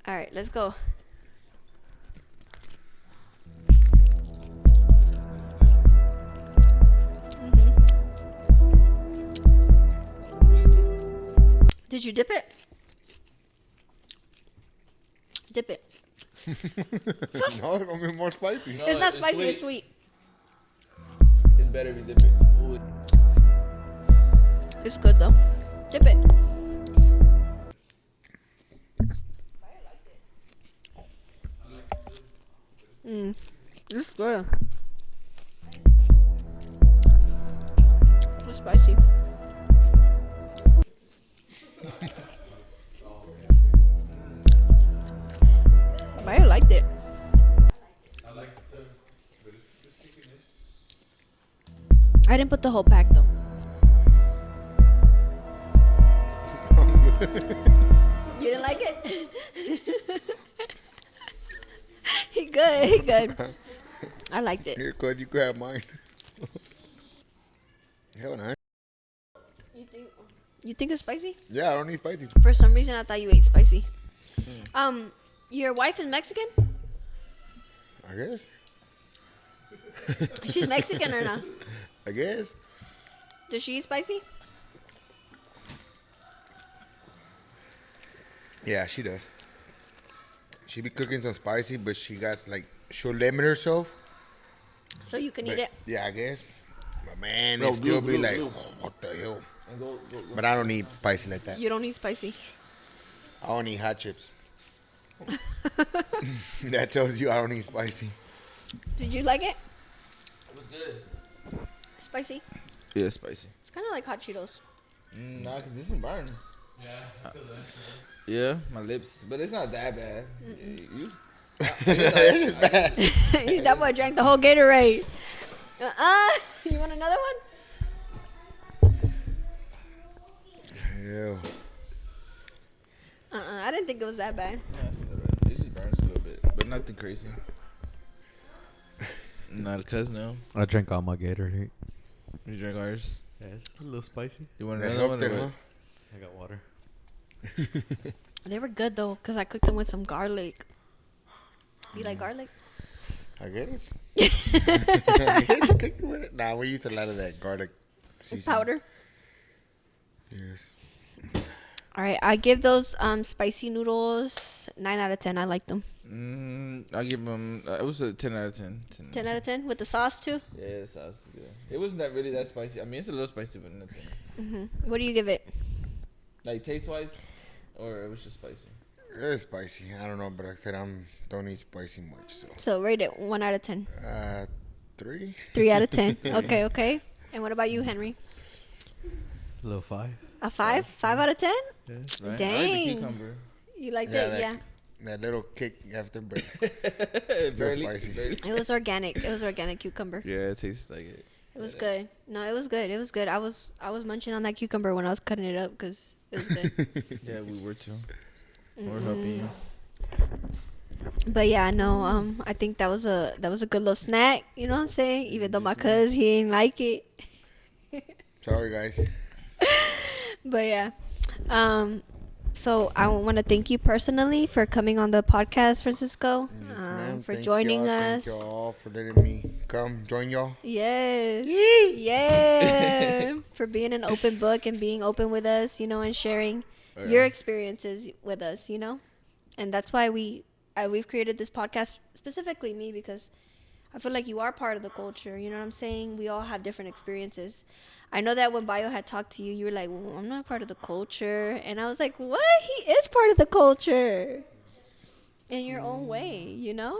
All right, let's go. Did you dip it? Dip it. No, it's gonna be more spicy. It's not spicy, it's sweet. It's better if you dip it. Ooh. It's good though. Dip it. It's good. It's spicy. I liked it. I didn't put the whole pack though. You didn't like it? He good. He good. I liked it. Here, good. You grab mine. Hell no. You think it's spicy? Yeah, I don't need spicy. For some reason, I thought you ate spicy. Your wife is Mexican? I guess. She's Mexican or not? I guess. Does she eat spicy? Yeah, she does. She be cooking some spicy, but she'll limit herself. So you can But, eat it. yeah, I guess. But man, Bro, it still do, be do, like, do. what the hell? Go. But I don't need spicy like that. You don't eat spicy. I don't eat hot chips. That tells you I don't eat spicy. Did you like it? It was good. Spicy? Yeah, spicy. It's kind of like hot Cheetos. Nah, cause this one burns. Yeah, I feel that. Yeah, my lips, but it's not that bad. You, It's just bad. That boy drank the whole Gatorade. You want another one? Hell. I didn't think it was that bad. yeah, it's not that bad. It just burns a little bit, but nothing crazy. Not cause no. I drank all my Gatorade. You drank ours. Yeah, it's a little spicy. You want That another one? helped Or it, what? huh? I got water. They were good though, because I cooked them with some garlic. You like garlic? I guess. I guess you cooked it with it. Nah, we used a lot of that garlic seasoning. Powder? Yes. All right, I give those spicy noodles 9 out of 10. I like them. I'll give them. It was a 10 out of 10. 10 out of 10 with the sauce too. Yeah, the sauce is good. It wasn't that really that spicy. I mean, it's a little spicy, but nothing. What do you give it? Like taste wise, or it was just spicy. It's spicy. I don't know, but I said don't eat spicy much. So So rate it 1 out of 10. 3. 3 out of 10. Okay. And what about you, Henry? A little 5. A 5? 5 out of 10? Yeah. Right? I like Dang. the cucumber. You liked Yeah, it? Yeah. That little kick after, but barely, spicy. barely. It was organic. It was organic cucumber. Yeah, it tastes like it. It was good. No, it was good. It was good. I was munching on that cucumber when I was cutting it up because it was good. Yeah, we were too. We're helping you. But yeah, no. I think that was a good little snack. You know what I'm saying? Even though my cuz he ain't like it. Sorry, guys. But yeah. So I want to thank you personally for coming on the podcast, Francisco. Yes, ma'am. For Thank joining y'all. us. Thank y'all for letting me come join y'all. Yes. Yeah. For being an open book and being open with us, and sharing your experiences with us, And that's why we've created this podcast, specifically me, because I feel like you are part of the culture. You know what I'm saying? We all have different experiences. I know that when Bio had talked to you, you were like, well, I'm not part of the culture. And I was like, what? He is part of the culture in your own way, you know?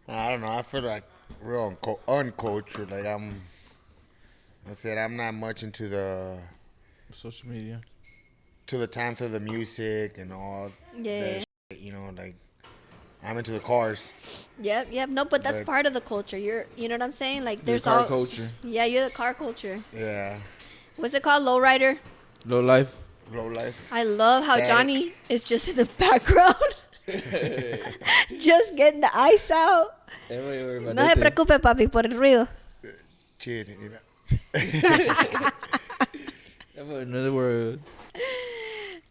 I don't know. I feel like real uncultured. Like I said, I'm not much into the Social media. times of the music and all Yeah. that shit, you know, like I'm into the cars. Yep. No, but that's But- part of the culture. You know what I'm saying? Like, The there's car all culture. Yeah, you're the car culture. Yeah. What's it called? Lowrider. Low life. Low life. I love how Static. Johnny is just in the background, just getting the ice out. No se preocupe, papi, por el ruido. Shit, you know. Another word.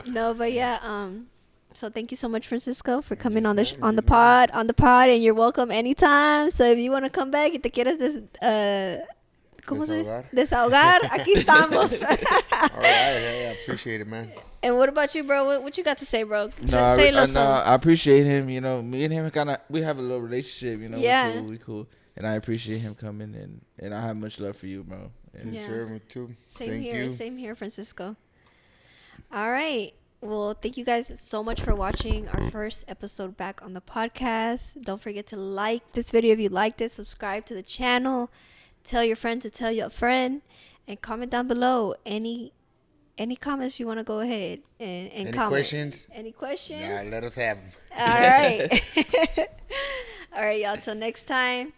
No, but yeah. So thank you so much, Francisco, for coming on the pod, and you're welcome anytime. So if you want to come back y te quieres ¿cómo se dice? Desahogar, aquí estamos. All right, yeah, I appreciate it, man. And what about you, bro? What you got to say, bro? No, Say no, something. I appreciate him. You know, me and him we have a little relationship. You know, Yeah. we cool. And I appreciate him coming and I have much love for you, bro. And Yeah. Sure, me too. Same Thank here. you. Same here, Francisco. All right. Well, thank you guys so much for watching our first episode back on the podcast. Don't forget to like this video if you liked it. Subscribe to the channel. Tell your friend to tell your friend. And comment down below any comments you want to go ahead and Any comment. questions? Any questions? Yeah, let us have them. All right. All right, y'all. Till next time.